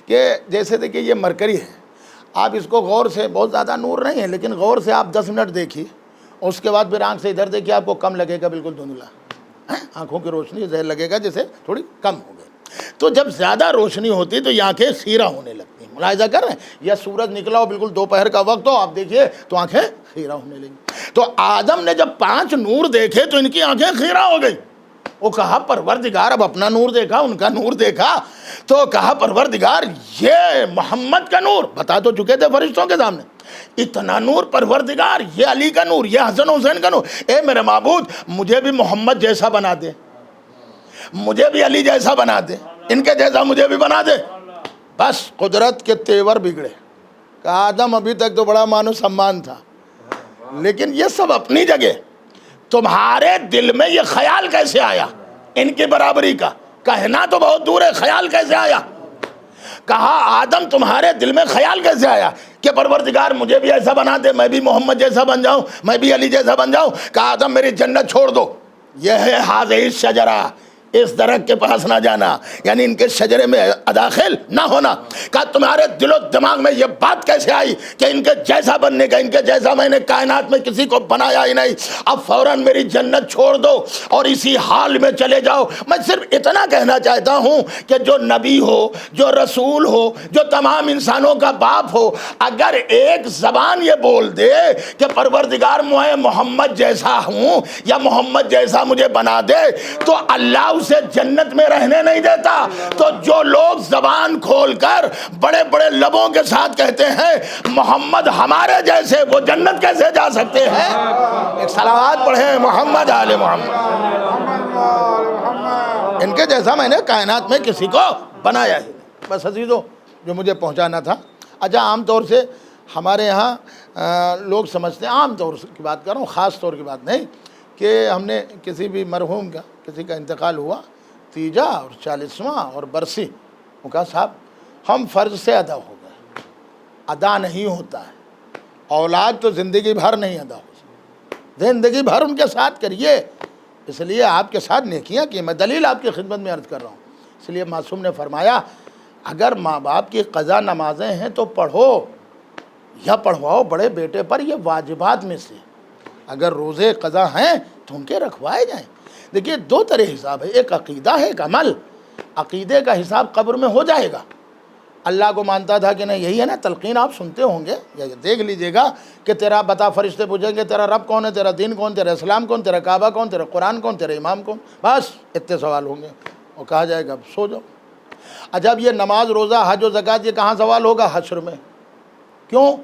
کہ جیسے دیکھیے یہ مرکری ہے، آپ اس کو غور سے، بہت زیادہ نور نہیں ہے لیکن غور سے آپ 10 منٹ دیکھیے، اس کے بعد پھر آنکھ سے ادھر دیکھیے، آپ کو کم لگے گا، بالکل دھندلا. آنکھوں کی روشنی زہر لگے گا جیسے تھوڑی کم ہو گئی. تو جب زیادہ روشنی ہوتی تو یہ آنکھیں خیرہ ہونے لگتی ہیں. ملاحظہ کر رہے ہیں؟ یا سورج نکلا ہو، بالکل دوپہر کا وقت ہو، آپ دیکھیے تو آنکھیں خیرہ ہونے لگی. تو آدم نے جب 5 نور دیکھے تو ان کی آنکھیں خیرہ ہو گئی. وہ کہا پروردگار، اب اپنا نور دیکھا، ان کا نور دیکھا، تو کہا پروردگار یہ محمد کا نور بتا تو چکے تھے فرشتوں کے سامنے، اتنا نور پروردگار، یہ علی کا نور، یہ حسن حسین کا نور. اے میرے معبود مجھے بھی محمد جیسا بنا دے، مجھے بھی علی جیسا بنا دے، ان کے جیسا مجھے بھی بنا دے. بس قدرت کے تیور بگڑے. کہا آدم ابھی تک تو بڑا مان و سمان تھا، لیکن یہ سب اپنی جگہ، تمہارے دل میں یہ خیال کیسے آیا ان کی برابری کا؟ کہنا تو بہت دور ہے، خیال کیسے آیا؟ کہا آدم تمہارے دل میں خیال کیسے آیا کہ پروردگار مجھے بھی ایسا بنا دے، میں بھی محمد جیسا بن جاؤں، میں بھی علی جیسا بن جاؤں. کہا آدم میری جنت چھوڑ دو، یہ ہے ہذہ الشجرہ، اس درخت کے پاس نہ جانا، یعنی ان کے شجرے میں داخل نہ ہونا. کہا تمہارے دل و دماغ میں یہ بات کیسے آئی کہ ان کے جیسا بننے کا، ان کے جیسا میں نے کائنات میں کسی کو بنایا ہی نہیں، اب فوراً میری جنت چھوڑ دو اور اسی حال میں چلے جاؤ. میں صرف اتنا کہنا چاہتا ہوں کہ جو نبی ہو، جو رسول ہو، جو تمام انسانوں کا باپ ہو، اگر ایک زبان یہ بول دے کہ پروردگار میں محمد جیسا ہوں یا محمد جیسا مجھے بنا دے، تو اللہ اسے جنت میں رہنے نہیں دیتا. تو جو لوگ زبان کھول کر بڑے بڑے لبوں کے ساتھ کہتے ہیں محمد ہمارے جیسے، وہ جنت کیسے جا سکتے ہیں؟ ایک صلوات پڑھیں محمد آل محمد. ان کے جیسا میں نے کائنات میں کسی کو بنایا ہی نہیں. بس عزیزو جو مجھے پہنچانا تھا. اچھا عام طور سے ہمارے یہاں لوگ سمجھتے ہیں، عام طور کی بات کر رہا ہوں، خاص طور کی بات نہیں، کہ ہم نے کسی بھی مرحوم کا، کسی کا انتقال ہوا، تیجا اور 40واں اور برسی، وہ کہا صاحب ہم فرض سے ادا ہو گئے، ادا نہیں ہوتا ہے. اولاد تو زندگی بھر نہیں ادا ہو سکتی، زندگی بھر ان کے ساتھ کریے. اس لیے آپ کے ساتھ نیکیاں کی، میں دلیل آپ کی خدمت میں عرض کر رہا ہوں. اس لیے معصوم نے فرمایا اگر ماں باپ کی قضا نمازیں ہیں تو پڑھو یا پڑھواؤ بڑے بیٹے پر، یہ واجبات میں سے. اگر روزے قضا ہیں تو ان کے رکھوائے جائیں. دیکھیے 2 طرح حساب ہے، ایک عقیدہ ہے، ایک عمل. عقیدے کا حساب قبر میں ہو جائے گا. اللہ کو مانتا تھا کہ نہیں، یہی ہے نا تلقین آپ سنتے ہوں گے یا دیکھ لیجئے گا کہ تیرا بتا، فرشتے پوچھیں گے تیرا رب کون ہے، تیرا دین کون، تیرا اسلام کون، تیرا کعبہ کون، تیرا قرآن کون، تیرا امام کون. بس اتنے سوال ہوں گے اور کہا جائے گا سو جاؤ. جب یہ نماز روزہ حج و زکوٰۃ یہ کہاں سوال ہوگا؟ حشر میں. کیوں؟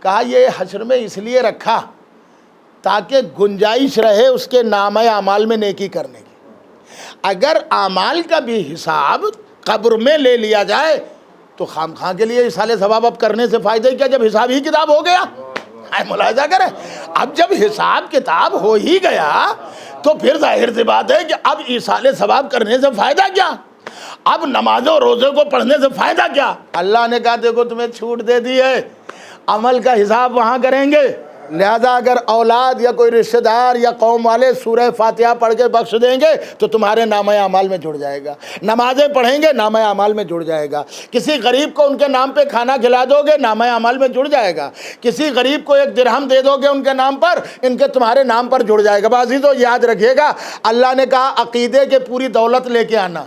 کہا یہ حشر میں اس لیے رکھا تاکہ گنجائش رہے اس کے نامہ اعمال میں نیکی کرنے کی. اگر اعمال کا بھی حساب قبر میں لے لیا جائے تو خام خواہ کے لیے اصالہ ثواب اب کرنے سے فائدہ ہی کیا جب حساب ہی کتاب ہو گیا. ملاحظہ کریں، اب جب حساب کتاب ہو ہی گیا تو پھر ظاہر سی بات ہے کہ اب اصالہ ثواب کرنے سے فائدہ کیا، اب نماز و روزے کو پڑھنے سے فائدہ کیا. اللہ نے کہا دیکھو تمہیں چھوٹ دے دی ہے، عمل کا حساب وہاں کریں گے. لہذا اگر اولاد یا کوئی رشتہ دار یا قوم والے سورہ فاتحہ پڑھ کے بخش دیں گے تو تمہارے نامہ اعمال میں جڑ جائے گا. نمازیں پڑھیں گے نامہ اعمال میں جڑ جائے گا. کسی غریب کو ان کے نام پہ کھانا کھلا دو گے نامہ اعمال میں جڑ جائے گا. کسی غریب کو 1 درہم دے دو گے ان کے نام پر، ان کے تمہارے نام پر جڑ جائے گا. عزیزو یاد رکھیے گا، اللہ نے کہا عقیدے کے پوری دولت لے کے آنا،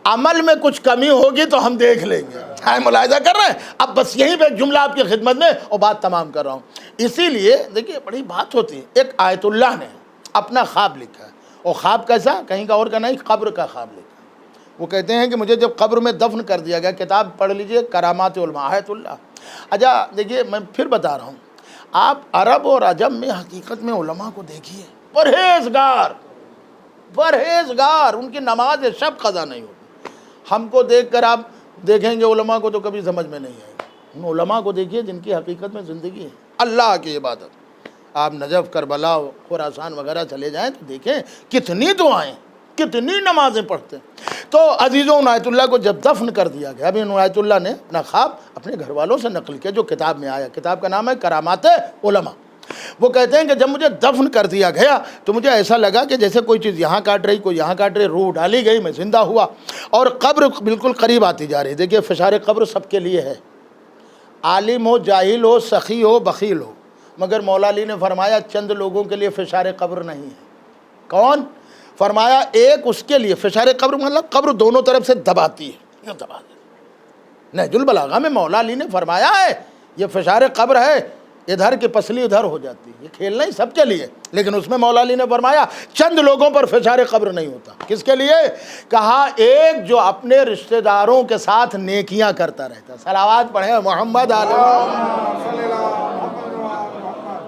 عمل میں کچھ کمی ہوگی تو ہم دیکھ لیں گے. ملاحظہ کر رہے ہیں؟ اب بس یہیں پہ جملہ آپ کی خدمت میں اور بات تمام کر رہا ہوں. اسی لیے دیکھیے بڑی بات ہوتی ہے. ایک آیت اللہ نے اپنا خواب لکھا ہے، اور خواب کیسا؟ کہیں کا اور کا نہیں، قبر کا خواب لکھا۔ وہ کہتے ہیں کہ مجھے جب قبر میں دفن کر دیا گیا، کتاب پڑھ لیجئے کرامات علماء آیت اللہ۔ اچھا دیکھیے میں پھر بتا رہا ہوں، آپ عرب اور عجم میں حقیقت میں علماء کو دیکھیے، پرہیزگار، ان کی نماز شب قضا نہیں ہوتی۔ ہم کو دیکھ کر آپ دیکھیں گے علماء کو تو کبھی سمجھ میں نہیں آئے گا، ان علماء کو دیکھیے جن کی حقیقت میں زندگی ہے اللہ کی عبادت۔ آپ نجف، کربلا، خراسان وغیرہ چلے جائیں تو دیکھیں کتنی دعائیں، کتنی نمازیں پڑھتے ہیں۔ تو عزیزوں، عنایت اللہ کو جب دفن کر دیا گیا، ابھی عنایت اللہ نے اپنا خواب اپنے گھر والوں سے نقل کیا جو کتاب میں آیا، کتاب کا نام ہے کرامات علماء۔ وہ کہتے ہیں کہ جب مجھے دفن کر دیا گیا تو مجھے ایسا لگا کہ جیسے کوئی چیز یہاں کاٹ رہی، کوئی یہاں کاٹ رہی، روح ڈالی گئی، میں زندہ ہوا اور قبر بالکل قریب آتی جا رہی۔ دیکھیے فشار قبر سب کے لیے ہے، عالم ہو، جاہل ہو، سخی ہو، بخیل ہو، مگر مولا علی نے فرمایا چند لوگوں کے لیے فشار قبر نہیں ہے۔ کون؟ فرمایا ایک اس کے لیے، فشار قبر مطلب قبر دونوں طرف سے دباتی ہے، یہ دبا دے۔ نہج البلاغہ میں مولا علی نے فرمایا ہے یہ فشار قبر ہے، ادھر کی پسلی ادھر ہو جاتی ہے، یہ کھیل نہیں سب کے لیے، لیکن اس میں مولا علی نے فرمایا چند لوگوں پر فشار قبر نہیں ہوتا۔ کس کے لیے؟ کہا ایک جو اپنے رشتہ داروں کے ساتھ نیکیاں کرتا رہتا۔ صلوات پڑھیں محمد علیہ،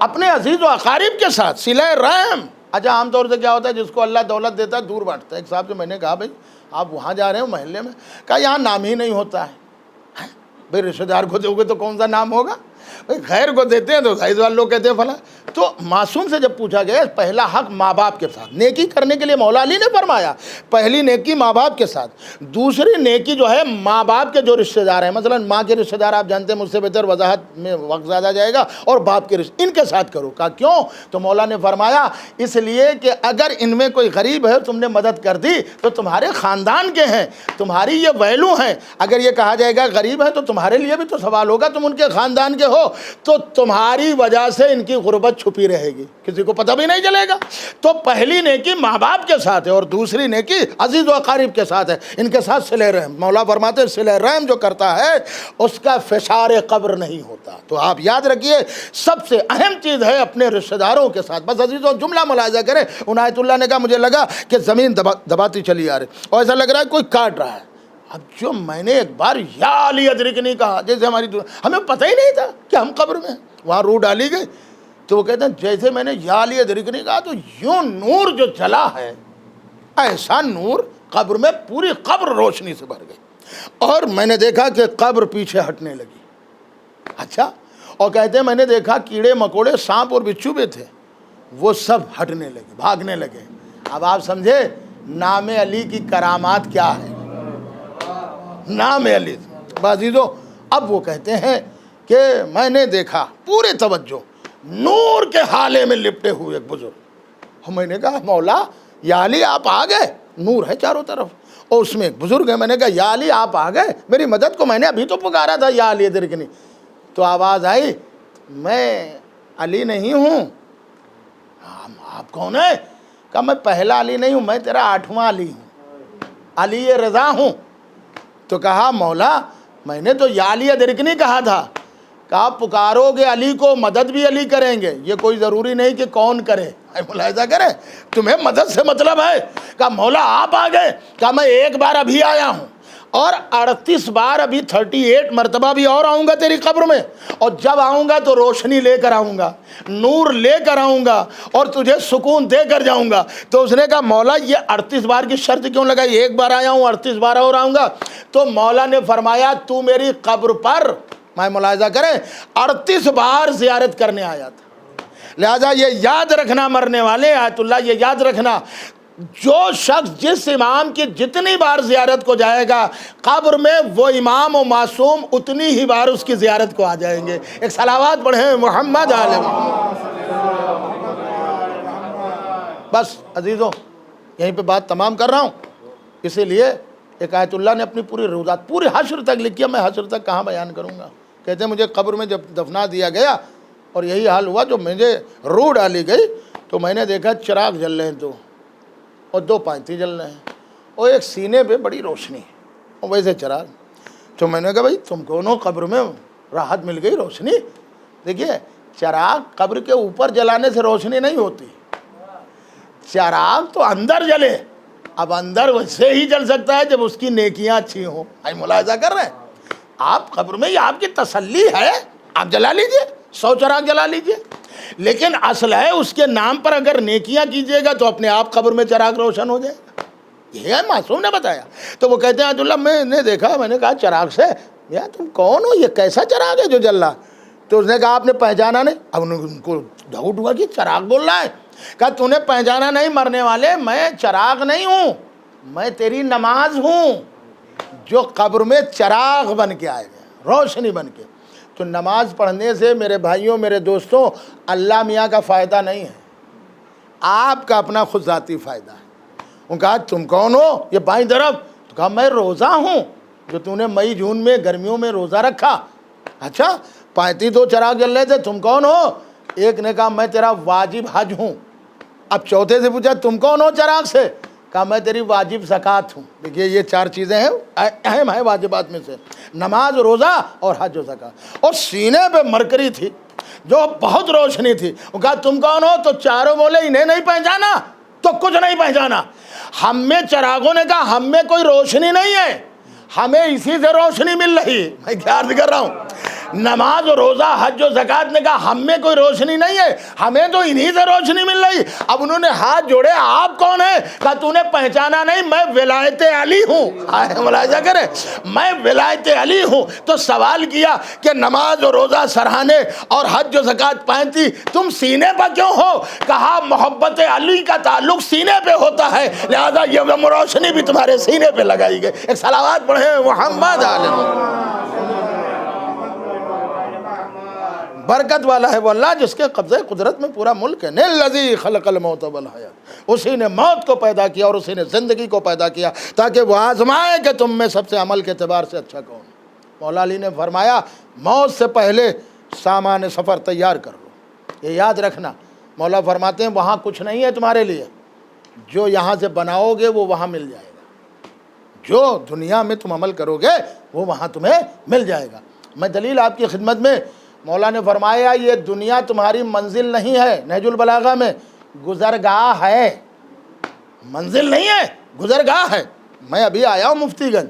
اپنے عزیز و اقارب کے ساتھ صلہ رحم۔ اچھا عام طور سے کیا ہوتا ہے، جس کو اللہ دولت دیتا ہے دور بانٹتا ہے۔ ایک صاحب سے میں نے کہا بھائی آپ وہاں جا رہے ہو محلے میں، کہا یہاں نام ہی نہیں ہوتا ہے۔ بھائی رشتہ دار کو دو گے تو کون سا نام ہوگا؟ بھائی غیر کو دیتے ہیں تو غیر والے لوگ کہتے ہیں فلاں۔ تو معصوم سے جب پوچھا گیا پہلا حق ماں باپ کے ساتھ نیکی کرنے کے لیے مولا علی نے فرمایا پہلی نیکی ماں باپ کے ساتھ، دوسری نیکی جو ہے ماں باپ کے جو رشتہ دار ہیں، مثلا ماں کے رشتہ دار آپ جانتے ہیں، مجھ سے بہتر وضاحت میں وقت زیادہ جائے گا، اور باپ کے رشتہ ان کے ساتھ کرو۔ کہا کیوں؟ تو مولا نے فرمایا اس لیے کہ اگر ان میں کوئی غریب ہے تم نے مدد کر دی تو تمہارے خاندان کے ہیں، تمہاری یہ ویلو ہیں۔ اگر یہ کہا جائے گا غریب ہے تو تمہارے لیے بھی تو سوال ہوگا، تم ان کے خاندان کے ہو تو تمہاری وجہ سے ان کی غربت چھپی رہے گی، کسی کو پتہ بھی نہیں چلے گا۔ تو پہلی نیکی ماں باپ کے ساتھ ہے اور دوسری نیکی عزیز و اقارب کے ساتھ ہے، ان کے ساتھ صلہ رحم۔ مولا فرماتے ہیں صلہ رحم جو کرتا ہے اس کا فشار قبر نہیں ہوتا۔ تو آپ یاد رکھیے سب سے اہم چیز ہے اپنے رشتہ داروں کے ساتھ۔ بس عزیزوں جملہ ملاحظہ کریں، عنایت اللہ نے کہا مجھے لگا کہ زمین دباتی چلی آ رہی اور ایسا لگ رہا ہے کوئی کاٹ رہا ہے۔ اب جو میں نے ایک بار یا علی ادرکنی کہا، جیسے ہمیں پتہ ہی نہیں تھا کہ ہم قبر میں ہیں، وہاں روح ڈالی گئی۔ تو وہ کہتے ہیں جیسے میں نے یا علی ادرکنی کہا تو یوں نور جو جلا ہے، ایسا نور قبر میں پوری قبر روشنی سے بھر گئی، اور میں نے دیکھا کہ قبر پیچھے ہٹنے لگی۔ اچھا، اور کہتے ہیں میں نے دیکھا کیڑے مکوڑے سانپ اور بچھو بھی تھے، وہ سب ہٹنے لگے، بھاگنے لگے۔ اب آپ سمجھے نام علی کی کرامات کیا ہے، نام علی۔ عزیزو اب وہ کہتے ہیں کہ میں نے دیکھا پورے توجہ نور کے حالے میں لپٹے ہوئے ایک بزرگ، اور میں نے کہا مولا یا علی آپ آ گئے، نور ہے چاروں طرف، اور اس میں ایک بزرگ ہے۔ میں نے کہا یا علی آپ آ گئے، میری مدد کو میں نے ابھی تو پکارا تھا یا علی ادرکنی۔ تو آواز آئی میں علی نہیں ہوں۔ آپ کون ہیں؟ کہا میں پہلا علی نہیں ہوں، میں تیرا 8واں علی ہوں، علی رضا ہوں۔ تو کہا مولا میں نے تو یا علی ادرکنی کہا تھا۔ کہا پکارو گے علی کو مدد بھی علی کریں گے، یہ کوئی ضروری نہیں کہ کون کرے، ملاحظہ کرے، تمہیں مدد سے مطلب ہے۔ کہا مولا آپ آ گئے۔ کہا میں ایک بار ابھی آیا ہوں اور 38 بار، ابھی 38 مرتبہ بھی اور آؤں گا تیری قبر میں، اور جب آؤں گا تو روشنی لے کر آؤں گا، نور لے کر آؤں گا، اور تجھے سکون دے کر جاؤں گا۔ تو اس نے کہا مولا یہ 38 بار کی شرط کیوں لگائی، ایک بار آیا ہوں 38 بار اور آؤں گا؟ تو مولا نے فرمایا تو میری قبر پر، میں ملاحظہ کریں 38 بار زیارت کرنے آیا تھا، لہذا یہ یاد رکھنا مرنے والے آیت اللہ، یہ یاد رکھنا جو شخص جس امام کی جتنی بار زیارت کو جائے گا قبر میں، وہ امام و معصوم اتنی ہی بار اس کی زیارت کو آ جائیں گے۔ ایک صلوات پڑھیں محمد عالم۔ بس عزیزوں یہیں پہ بات تمام کر رہا ہوں، اسی لیے ایک آیت اللہ نے اپنی پوری روزات پورے حشر تک لکھی ہے، میں حشر تک کہاں بیان کروں گا۔ کہتے ہیں مجھے قبر میں جب دفنا دیا گیا اور یہی حال ہوا، جو مجھے روح ڈالی گئی تو میں نے دیکھا چراغ جل رہے ہیں دو، اور 2 پائنتی جل رہے ہیں، اور ایک سینے پہ بڑی روشنی ہے، اور ویسے چراغ۔ تو میں نے کہا بھائی تم کونوں قبر میں راحت مل گئی، روشنی۔ دیکھیے چراغ قبر کے اوپر جلانے سے روشنی نہیں ہوتی، چراغ تو اندر جلے، اب اندر ویسے ہی جل سکتا ہے جب اس کی نیکیاں اچھی ہوں. بھائی ملاحظہ کر رہے ہیں آپ؟ قبر میں یہ آپ کی تسلی ہے، آپ جلا لیجئے، 100 چراغ جلا لیجئے، لیکن اصل ہے اس کے نام پر اگر نیکیاں کیجئے گا تو اپنے آپ قبر میں چراغ روشن ہو جائے گا. یہ ہے معصوم نے بتایا. تو وہ کہتے ہیں عبد اللہ میں نے دیکھا، میں نے کہا چراغ سے یار تم کون ہو، یہ کیسا چراغ ہے جو جل رہا؟ تو اس نے کہا آپ نے پہچانا نہیں. اب ان کو ڈاؤٹ ہوا کہ چراغ بول رہا ہے. کہا تو نے پہچانا نہیں مرنے والے، میں چراغ نہیں ہوں، میں تیری نماز ہوں جو قبر میں چراغ بن کے آئے گا، روشنی بن کے. تو نماز پڑھنے سے میرے بھائیوں میرے دوستوں اللہ میاں کا فائدہ نہیں ہے، آپ کا اپنا خود ذاتی فائدہ ہے. انہوں نے کہا تم کون ہو؟ یہ بائیں طرف. تو کہا میں روزہ ہوں جو تو نے مئی جون میں گرمیوں میں روزہ رکھا. اچھا 35 چراغ جل رہے تھے، تم کون ہو؟ ایک نے کہا میں تیرا واجب حج ہوں. اب چوتھے سے پوچھا تم کون ہو چراغ سے؟ کہا میں تیری واجب زکوٰۃ ہوں. دیکھیے یہ 4 چیزیں ہیں اہم ہیں واجبات میں سے، نماز، روزہ اور حج و زکوٰۃ. اور سینے پہ مرکری تھی جو بہت روشنی تھی. وہ کہا تم کون ہو؟ تو چاروں بولے انہیں نہیں پہچانا تو کچھ نہیں پہچانا. ہم میں چراغوں نے کہا ہم میں کوئی روشنی نہیں ہے، ہمیں اسی سے روشنی مل رہی. میں کیا عرض کر رہا ہوں؟ نماز و روزہ حج و زکوٰۃ نے کہا ہم میں کوئی روشنی نہیں ہے، ہمیں تو انہی سے روشنی مل رہی. اب انہوں نے ہاتھ جوڑے، آپ کون ہیں؟ کہا تو نے پہچانا نہیں، میں ولایت علی ہوں. ملاحظہ کریں، میں ولایت علی ہوں. تو سوال کیا کہ نماز و روزہ سرہانے اور حج و زکوٰۃ 35 تم سینے پر کیوں ہو؟ کہا محبت علی کا تعلق سینے پہ ہوتا ہے، لہذا یہ روشنی بھی تمہارے سینے پہ لگائی گئی. ایک صلوات پڑھیں محمد علیہ. برکت والا ہے وہ اللہ جس کے قبضہ قدرت میں پورا ملک ہے. الذی خلق الموت والحیات، اسی نے موت کو پیدا کیا اور اسی نے زندگی کو پیدا کیا تاکہ وہ آزمائے کہ تم میں سب سے عمل کے اعتبار سے اچھا کون. مولا علی نے فرمایا موت سے پہلے سامان سفر تیار کر لو. یہ یاد رکھنا، مولا فرماتے ہیں وہاں کچھ نہیں ہے تمہارے لیے، جو یہاں سے بناؤ گے وہ وہاں مل جائے گا، جو دنیا میں تم عمل کرو گے وہ وہاں تمہیں مل جائے گا. میں دلیل آپ کی خدمت میں، مولا نے فرمایا یہ دنیا تمہاری منزل نہیں ہے، نہج البلاغہ میں گزرگاہ ہے، منزل نہیں ہے گزرگاہ ہے. میں ابھی آیا ہوں مفتی گنج،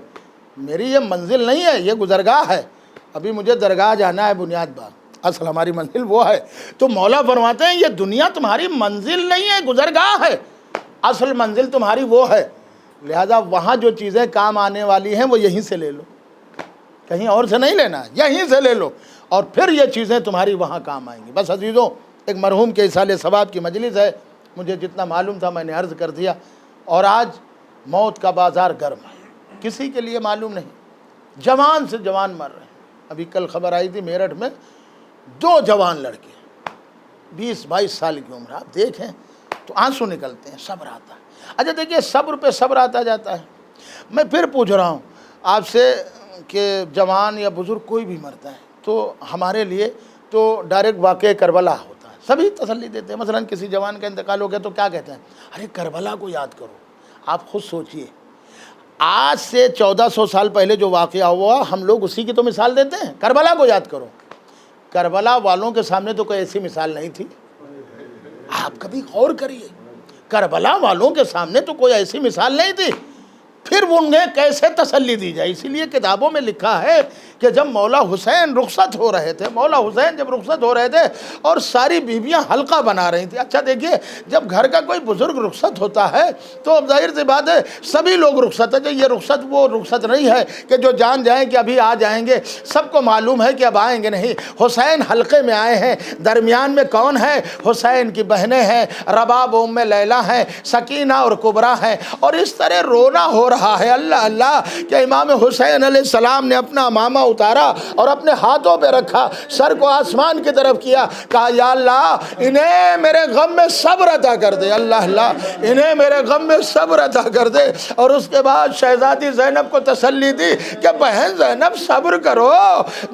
میری یہ منزل نہیں ہے، یہ گزرگاہ ہے. ابھی مجھے درگاہ جانا ہے بنیاد باغ، اصل ہماری منزل وہ ہے. تو مولا فرماتے ہیں یہ دنیا تمہاری منزل نہیں ہے، گزرگاہ ہے، اصل منزل تمہاری وہ ہے. لہذا وہاں جو چیزیں کام آنے والی ہیں وہ یہیں سے لے لو، کہیں اور سے نہیں لینا، یہیں سے لے لو اور پھر یہ چیزیں تمہاری وہاں کام آئیں گی. بس عزیزوں ایک مرحوم کے اصالِ ثواب کی مجلس ہے، مجھے جتنا معلوم تھا میں نے عرض کر دیا. اور آج موت کا بازار گرم ہے، کسی کے لیے معلوم نہیں، جوان سے جوان مر رہے ہیں. ابھی کل خبر آئی تھی میرٹھ میں 2 جوان لڑکے 20-22 سال کی عمر، آپ دیکھیں تو آنسو نکلتے ہیں، صبر آتا ہے. اچھا دیکھیے صبر پہ صبر آتا جاتا ہے. میں پھر پوچھ رہا ہوں آپ سے کہ جوان یا بزرگ کوئی بھی مرتا ہے تو ہمارے لیے تو ڈائریکٹ واقعہ کربلا ہوتا ہے، سبھی تسلی دیتے ہیں. مثلا کسی جوان کا انتقال ہو گیا تو کیا کہتے ہیں؟ ارے کربلا کو یاد کرو. آپ خود سوچئے آج سے 1400 سال پہلے جو واقعہ ہوا ہم لوگ اسی کی تو مثال دیتے ہیں، کربلا کو یاد کرو. کربلا والوں کے سامنے تو کوئی ایسی مثال نہیں تھی. آپ کبھی غور کریے، کربلا والوں کے سامنے تو کوئی ایسی مثال نہیں تھی، پھر انہیں کیسے تسلی دی جائے. اسی لیے کتابوں میں لکھا ہے کہ جب مولا حسین رخصت ہو رہے تھے، مولا حسین جب رخصت ہو رہے تھے اور ساری بیویاں حلقہ بنا رہی تھیں. اچھا دیکھیے جب گھر کا کوئی بزرگ رخصت ہوتا ہے تو اب ظاہر سی بات ہے سبھی لوگ رخصت ہے. یہ رخصت وہ رخصت نہیں ہے کہ جو جان جائیں کہ ابھی آ جائیں گے، سب کو معلوم ہے کہ اب آئیں گے نہیں. حسین حلقے میں آئے ہیں، درمیان میں کون ہے؟ حسین کی بہنیں ہیں، رباب ام لیلہ ہیں، سکینہ اور کبریٰ ہیں. اور اس طرح رونا ہو رہا ہے اللہ اللہ کہ امام حسین علیہ السلام نے اپنا امامہ اتارا اور اپنے ہاتھوں پہ رکھا، سر کو آسمان کی طرف کیا، کہا یا اللہ انہیں میرے غم میں صبر عطا کر دے، اللہ اللہ انہیں میرے غم میں صبر عطا کر دے. اور اس کے بعد شہزادی زینب کو تسلی دی کہ بہن زینب صبر کرو،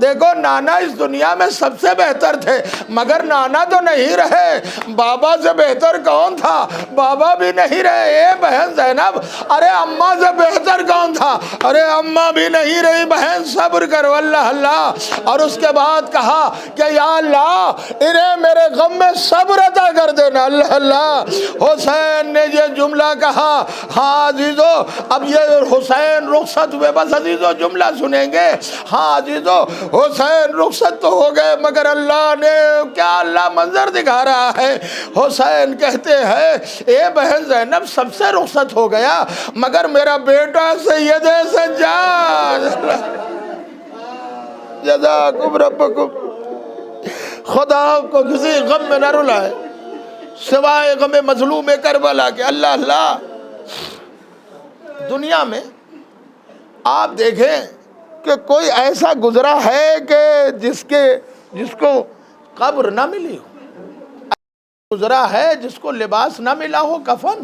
دیکھو نانا اس دنیا میں سب سے بہتر تھے مگر نانا تو نہیں رہے، بابا سے بہتر کون تھا؟ بابا بھی نہیں رہے. اے بہن زینب، ارے اماں سے بہتر کون تھا؟ ارے اماں بھی نہیں رہی، بہن صبر کرو. کرو اللہ اللہ۔ اور اس کے بعد کہا کہ یا اللہ انہیں میرے غم میں صبر عطا کر دینا اللہ اللہ۔ حسین نے یہ جملہ کہا۔ ہاں عزیزو اب یہ حسین رخصت ہوئے، بس عزیزو جملہ سنیں گے۔ ہاں عزیزو حسین رخصت تو ہو گئے، مگر اللہ نے کیا اللہ منظر دکھا رہا ہے۔ حسین کہتے ہیں اے بہن زینب سب سے رخصت ہو گیا مگر میرا بیٹا سید سجاد، جزاکم ربکم، خدا آپ کو کسی غم میں نہ رلائے سوائے غم مظلوم کربلا کے۔ اللہ اللہ، دنیا میں آپ دیکھیں کہ کوئی ایسا گزرا ہے کہ جس کو قبر نہ ملی ہو، گزرا ہے جس کو لباس نہ ملا ہو کفن،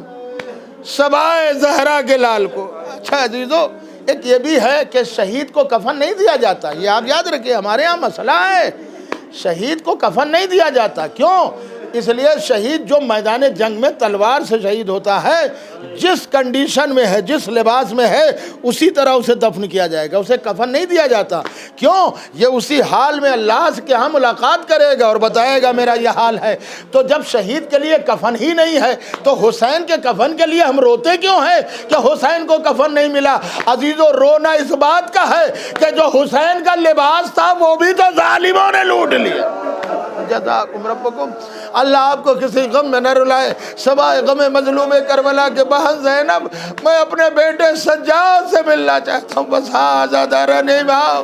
سوائے زہرا کے لال کو۔ اچھا عزیزو ایک یہ بھی ہے کہ شہید کو کفن نہیں دیا جاتا، یہ آپ یاد رکھیں، ہمارے ہاں مسئلہ ہے شہید کو کفن نہیں دیا جاتا۔ کیوں؟ اس لیے شہید جو میدان جنگ میں تلوار سے شہید ہوتا ہے، جس کنڈیشن میں ہے، جس لباس میں ہے، اسی طرح اسے دفن کیا جائے گا، اسے کفن نہیں دیا جاتا۔ کیوں؟ یہ اسی حال میں اللہ کے ہاں ملاقات کرے گا اور بتائے گا میرا یہ حال ہے۔ تو جب شہید کے لیے کفن ہی نہیں ہے تو حسین کے کفن کے لیے ہم روتے کیوں ہیں کہ حسین کو کفن نہیں ملا؟ عزیزو رونا اس بات کا ہے کہ جو حسین کا لباس تھا وہ بھی تو ظالموں نے لوٹ لیا۔ جزاکم ربکم، اللہ آپ کو کسی غم میں نہ رلائے سوائے غم مظلوم کربلا کے۔ بہن زینب میں اپنے بیٹے سجاد سے ملنا چاہتا ہوں، بس ہاں آزادارہ نہیں بھاؤ۔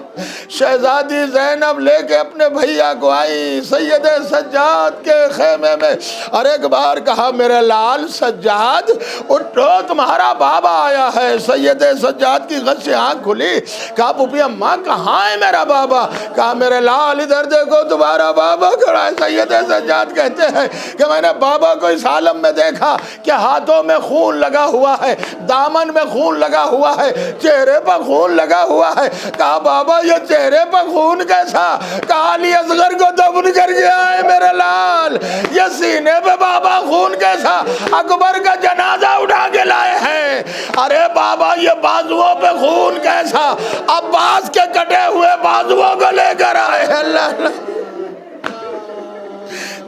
شہزادی زینب لے کے اپنے بھیا کو آئی سید سجاد کے خیمے میں، اور ایک بار کہا میرے لال سجاد اٹھو تمہارا بابا آیا ہے۔ سید سجاد کی غش سے آنکھ کھلی، کہا پھوپھی اماں کہاں ہے میرا بابا؟ کہا میرے لال ادھر دیکھو تمہارا بابا کھڑا ہے۔ سید سجاد کہتے ہیں کہ میں نے بابا کو اس عالم میں دیکھا کہ ہاتھوں میں خون لگا ہوا ہے، دامن میں خون لگا ہوا ہے، چہرے پر خون لگا ہوا ہے۔ کہا بابا یہ چہرے پر خون کیسا؟ کہا علی اصغر کو دفن کر کے آئے میرے لال۔ یہ سینے پہ بابا خون کیسا؟ اکبر کا جنازہ اٹھا کے لائے ہیں۔ ارے بابا یہ بازوؤں پہ خون کیسا؟ عباس کے کٹے ہوئے بازوؤں کو لے کر آئے۔ اللہ اللہ،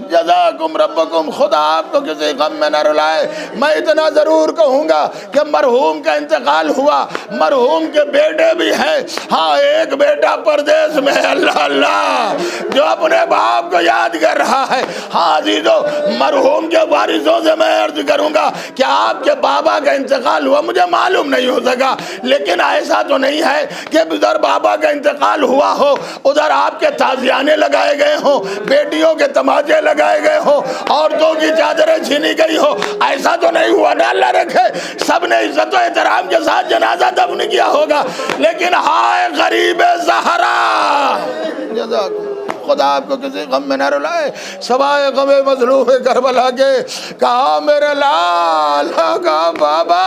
جزاکم ربکم، خدا آپ کو کسی غم میں نہ رلائے۔ میں اتنا ضرور کہوں گا کہ مرحوم کا انتقال ہوا، مرحوم کے بیٹے بھی ہیں۔ ہاں ایک بیٹا پردیس میں ہے، اللہ اللہ، جو اپنے باپ کو یاد کر رہا ہے۔ ہاں عزیزو مرحوم کے وارثوں سے میں عرض کروں گا کہ آپ کے بابا کا انتقال ہوا، مجھے معلوم نہیں ہو سکا، لیکن ایسا تو نہیں ہے کہ ادھر بابا کا انتقال ہوا ہو ادھر آپ کے تعزیانے لگائے گئے ہوں، بیٹیوں کے تماچے لگائے گئے ہو، عورتوں کی چادریں چھینی گئی ہو، ایسا تو نہیں ہوا نا، اللہ رکھے۔ سب نے عزت و احترام کے ساتھ جنازہ دفن کیا ہوگا، لیکن ہائے غریب زہرا، خدا آپ کو کسی غم میں نہ رلائے سوائے غم مظلوم کربلا کے۔ کہا میرے لال، کہا بابا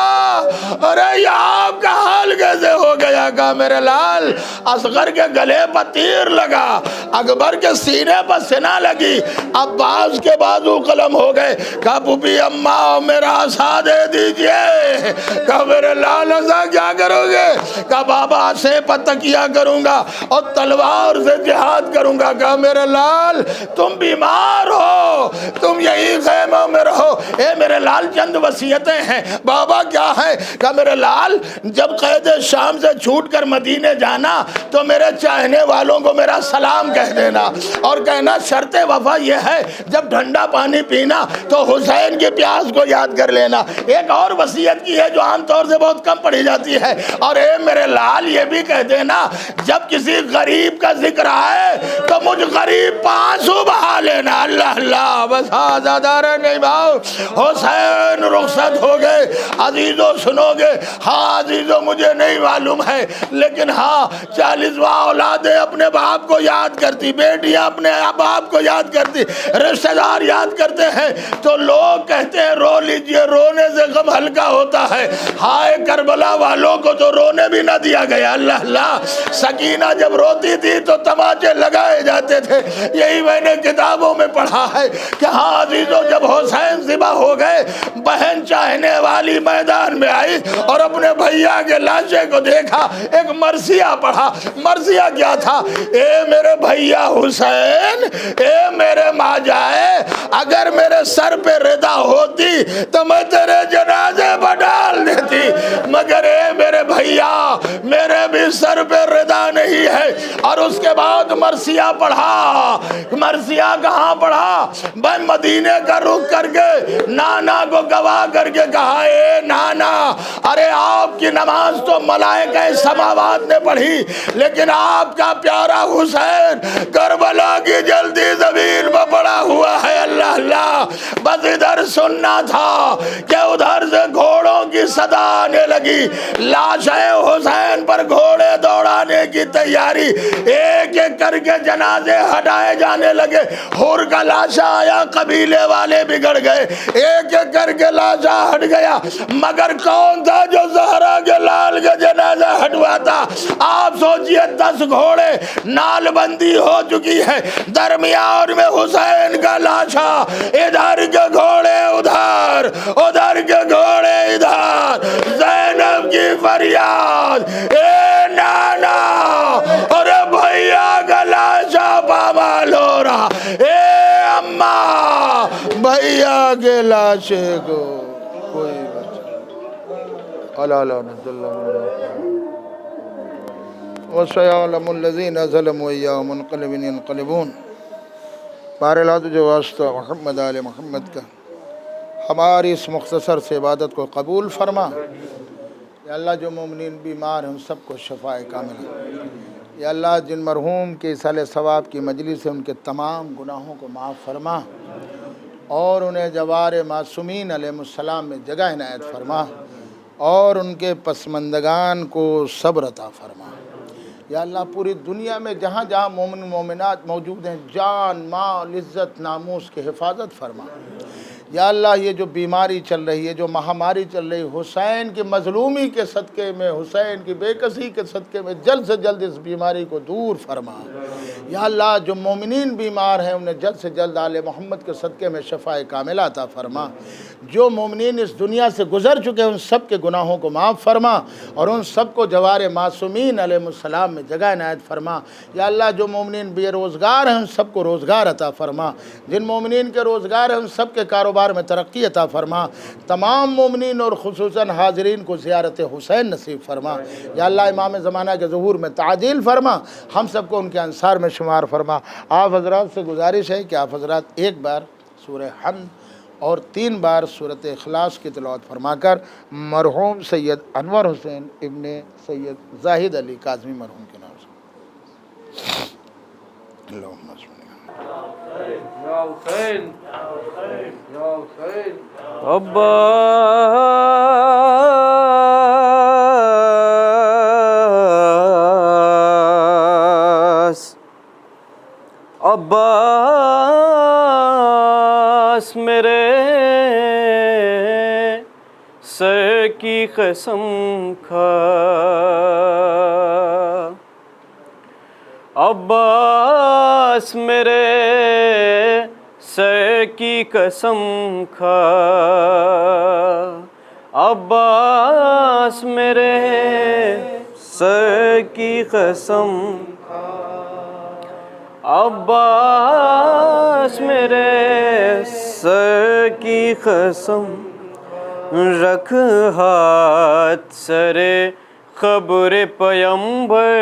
ارے یہ آپ کا حال کیسے ہو گیا؟ کہا میرے لال اصغر کے گلے پر تیر لگا، اکبر کے سینے پر سنا لگی، عباس کے بازو قلم ہو گئے۔ کہا پھوپھی اماں میرا عصا دے دیجئے۔ کہا میرے لال عصا کیا کرو گے؟ کہا بابا عصے پر تکیہ کروں گا اور تلوار سے جہاد کروں گا۔ کہا میرے لال تم بیمار ہو، تم یہی خیموں میں رہو۔ اے میرے لال چند وصیتیں ہیں۔ بابا کیا ہے؟ کہا میرے لال جب قید شام سے چھوٹ کر مدینے جانا تو میرے چاہنے والوں کو میرا سلام کہہ دینا، اور کہنا شرط وفا یہ ہے جب ٹھنڈا پانی پینا تو حسین کی پیاس کو یاد کر لینا۔ ایک اور وصیت کی ہے جو عام طور سے بہت کم پڑھی جاتی ہے، اور اے میرے لال یہ بھی کہہ دینا جب کسی غریب کا ذکر آئے تو مجھ غریب پانسو بہا لینا۔ اللہ اللہ، بس آزادارہ نہیں بھاؤ، حسین رخصت ہو گئے۔ عزیزو سنو گے؟ ہاں عزیزو مجھے نہیں معلوم ہے، لیکن ہاں 40واں اولادیں اپنے باپ کو یاد کرتی، بیٹیاں اپنے باپ کو یاد کرتی، رشتہ دار یاد کرتے ہیں تو لوگ کہتے ہیں رو لیجئے، رونے سے غم ہلکا ہوتا ہے۔ ہائے کربلا والوں کو تو رونے بھی نہ دیا گیا۔ اللہ اللہ، سکینہ جب روتی تھی تو تماچے لگائے جاتے تھے، یہی میں نے کتابوں میں پڑھا ہے کہ ہاں عزیزو جب حسین ذبح ہو گئے، بہن چاہنے والی میدان میں آئی اور اپنے بھیا کے لاشے کو دیکھا، ایک مرثیہ پڑھا۔ مرثیہ کیا تھا؟ اے میرے بھیا حسین، اے میرے ماں جائے، اگر میرے سر پہ ردا ہوتی تو میں تیرے جنازے پر ڈال دیتی، مگر اے میرے بھیا، میرے بھی سر پہ ردا نہیں ہے۔ اور اس کے بعد مرثیہ پڑھا۔ مرثیہ کہاں پڑھا؟ میں مدینے کا رخ کر کے نانا کو گواہ کر کے کہا، اے نانا، ارے آپ کی نماز تو ملائکہ سماوات نے پڑھی، لیکن آپ کا پیارا حسین کربلا کی جلدی زمین میں پڑا ہوا ہے۔ اللہ اللہ، بس ادھر سننا تھا کہ ادھر سے گھوڑوں کی صدا آنے لگی، لاش حسین پر گھوڑے دوڑانے کی تیاری، ایک ایک کر کے جنازے ہٹائے جانے لگے۔ حور کا لاشا آیا، قبیلے والے بگڑ گئے، ایک ایک کر کے لاشا ہٹ گیا، مگر کون تھا جو زہرا کے لال کا جنازہ ہٹواتا؟ آپ سوچئے 10 گھوڑے، نال بندی ہو چکی ہے، درمیان میں حسین کا لاشا، ادھر کے گھوڑے ادھر، ادھر کے گھوڑے ادھر، زینب کی فریاد، اے نانا، اور بھیا کا لاشا پامال ہو رہا، اے اماں، بھیا کے لاشے کو کوئی بچا۔ اللہ لعنت اللہ وَسَيَعْلَمُ الَّذِينَ ظَلَمُوا أَيَّ مُنقَلِبٍ يَنقَلِبُونَ۔ بہرحال جو واسطہ محمد آل محمد کا، ہماری اس مختصر سے عبادت کو قبول فرما۔ یا اللہ جو مومنین بیمار ہیں ان سب کو شفاء کاملہ۔ یا اللہ جن مرحوم کے اصالِ ثواب کی مجلس سے ان کے تمام گناہوں کو معاف فرما، اور انہیں جوار معصومین علیہ السلام میں جگہ عنایت فرما، اور ان کے پسماندگان کو صبر عطا فرما۔ یا اللہ پوری دنیا میں جہاں جہاں مومن مومنات موجود ہیں، جان، مال، عزت، ناموس کی حفاظت فرما۔ یا اللہ یہ جو بیماری چل رہی ہے، جو مہاماری چل رہی ہے، حسین کی مظلومی کے صدقے میں، حسین کی بے کسی کے صدقے میں جلد سے جلد اس بیماری کو دور فرما۔ یا اللہ جو مومنین بیمار ہیں انہیں جلد سے جلد آل محمد کے صدقے میں شفاء کاملہ عطا فرما۔ جو مومنین اس دنیا سے گزر چکے ہیں ان سب کے گناہوں کو معاف فرما، اور ان سب کو جوار معصومین علیہ السلام میں جگہ عنایت فرما۔ یا اللہ جو مومنین بے روزگار ہیں ان سب کو روزگار عطا فرما، جن مومنین کے روزگار ہیں ان سب کے کاروبار میں ترقی عطا فرما۔ تمام مومنین اور خصوصاً حاضرین کو زیارت حسین نصیب فرما۔ یا اللہ امام زمانہ کے ظہور میں تعجیل فرما، ہم سب کو ان کے انصار میں شمار فرما۔ آپ حضرات سے گزارش ہے کہ آپ حضرات ایک بار سورہ حمد اور 3 بار سورۃ اخلاص کی تلاوت فرما کر مرحوم سید انور حسین ابن سید زاہد علی کاظمی مرحوم کے نام سے اللہم صل یا حسین، یا حسین، عباس میرے سر کی قسم کھا، عباس میرے سر کی قسم کھا، عباس میرے سر کی قسم، عباس میرے سر کی قسم، رکھ ہاتھ سر قبر پیمبر،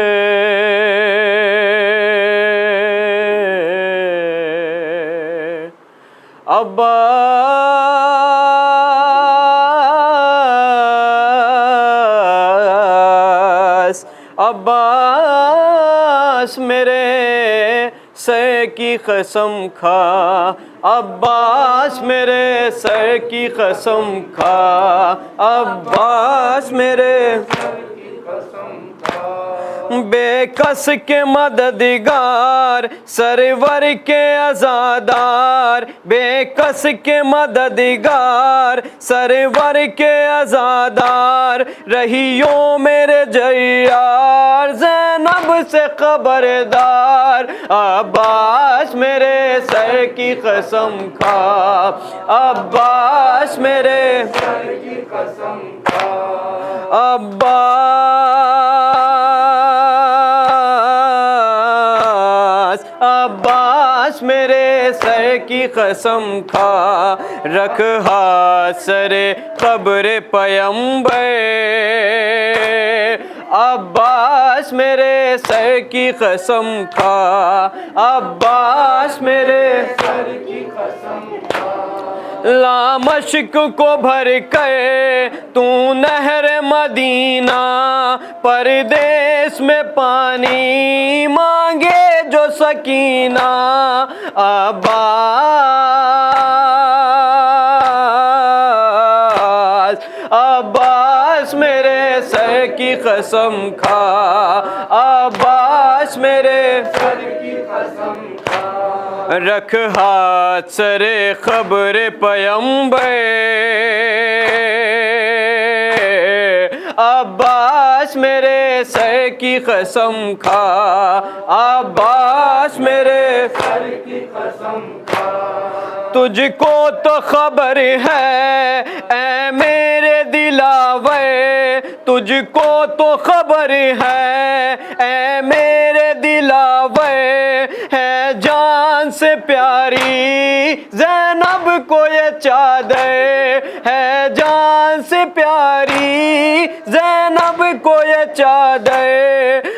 عباس میرے سر کی قسم کھا، عباس میرے سر کی قسم کھا، عباس میرے بے کس کے مددگار سرور کے عزادار بے کس کے مددگار سرور کے عزادار رہیو میرے جیار زینب سے خبردار عباس میرے سر کی قسم کھا عباس میرے سر کی قسم کھا عباس میرے سر کی قسم کھا رکھ ہاتھ سر قبر پیمبر عباس میرے سر کی قسم کھا عباس میرے سر کی قسم کھا لامشق کو بھر کے تو نہر مدینہ پردیس میں پانی مانگے جو سکینہ عباس میرے سر کی قسم کھا عباس میرے سر کی قسم کھا رکھ ہاتھ سر قبر پیمبر عباس میرے سر کی قسم کھا عباس میرے سر کی قسم کھا تجھ کو تو خبر ہے اے میرے دلاور تجھ کو تو خبر ہے اے میرے دلاور ہے جان سے پیاری زینب کو یہ چادر ہے جان سے پیاری زینب کو یہ چادر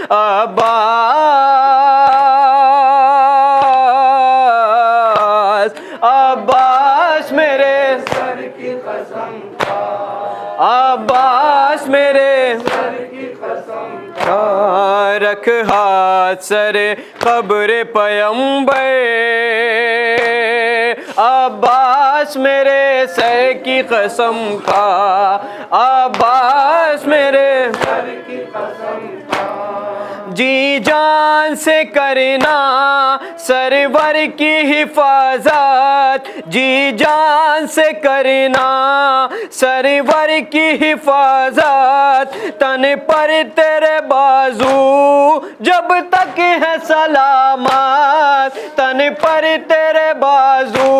عباس میرے سر کی قسم کھا عباس میرے سر کی قسم کھا رکھ ہاتھ سر قبر پیمبر عباس میرے سر کی قسم کھا عباس میرے سر کی قسم کھا جی جان سے کرنا سرور کی حفاظت جی جان سے کرنا سرور کی حفاظت تن پر تیرے بازو جب تک ہے سلامت تن پر تیرے بازو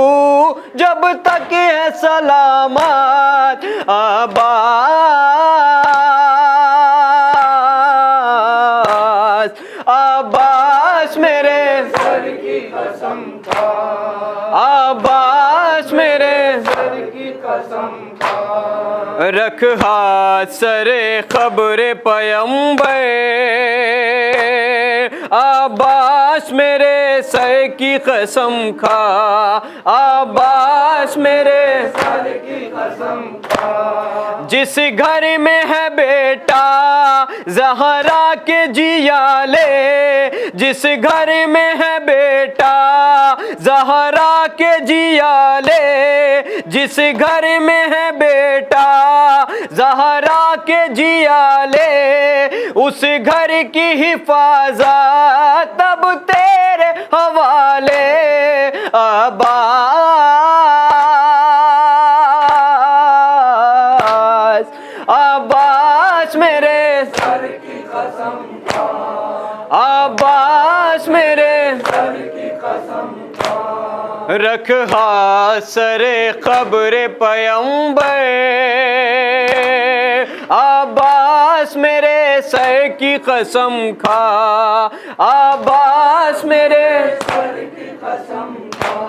جب تک ہے سلامت عباس میرے سر کی قسم کھا عباس میرے سر کی قسم کھا رکھ ہاتھ سر قبر پیمبر عباس میرے سر کی قسم کھا عباس میرے سر کی قسم کھا جس گھر میں ہے بیٹا زہرا کے جیالے جس گھر میں ہے بیٹا زہرا کے جیالے جس گھر میں ہے بیٹا زہرا کے جیالے اس گھر کی حفاظت تب تیرے حوالے عباس میرے سر کی قسم کھا عباس میرے سر کی قسم کھا رکھ ہاتھ سر قبر پیمبر عباس میرے سر کی قسم کھا عباس میرے سر کی قسم کھا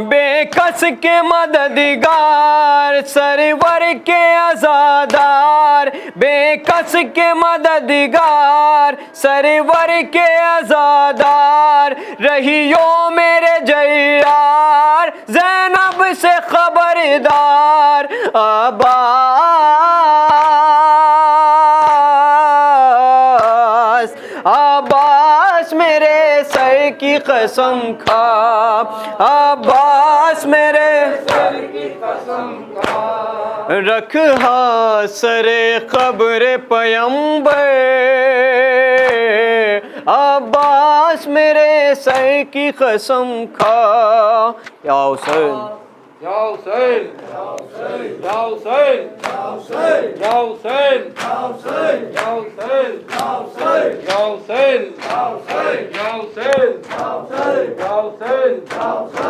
بے کس کے مددگار سرور کے عزادار بے کس کے مددگار سرور کے عزادار رہیو میرے جیار زینب سے خبردار عباس میرے سر کی قسم کھا عباس میرے سر کی قسم کھا رکھا سر قبر پیمبر عباس میرے سر کی قسم کھا یا حسین یا حسین یا حسین یا حسین یا حسین یا حسین یا حسین یا حسین یا حسین یا حسین یا حسین یا حسین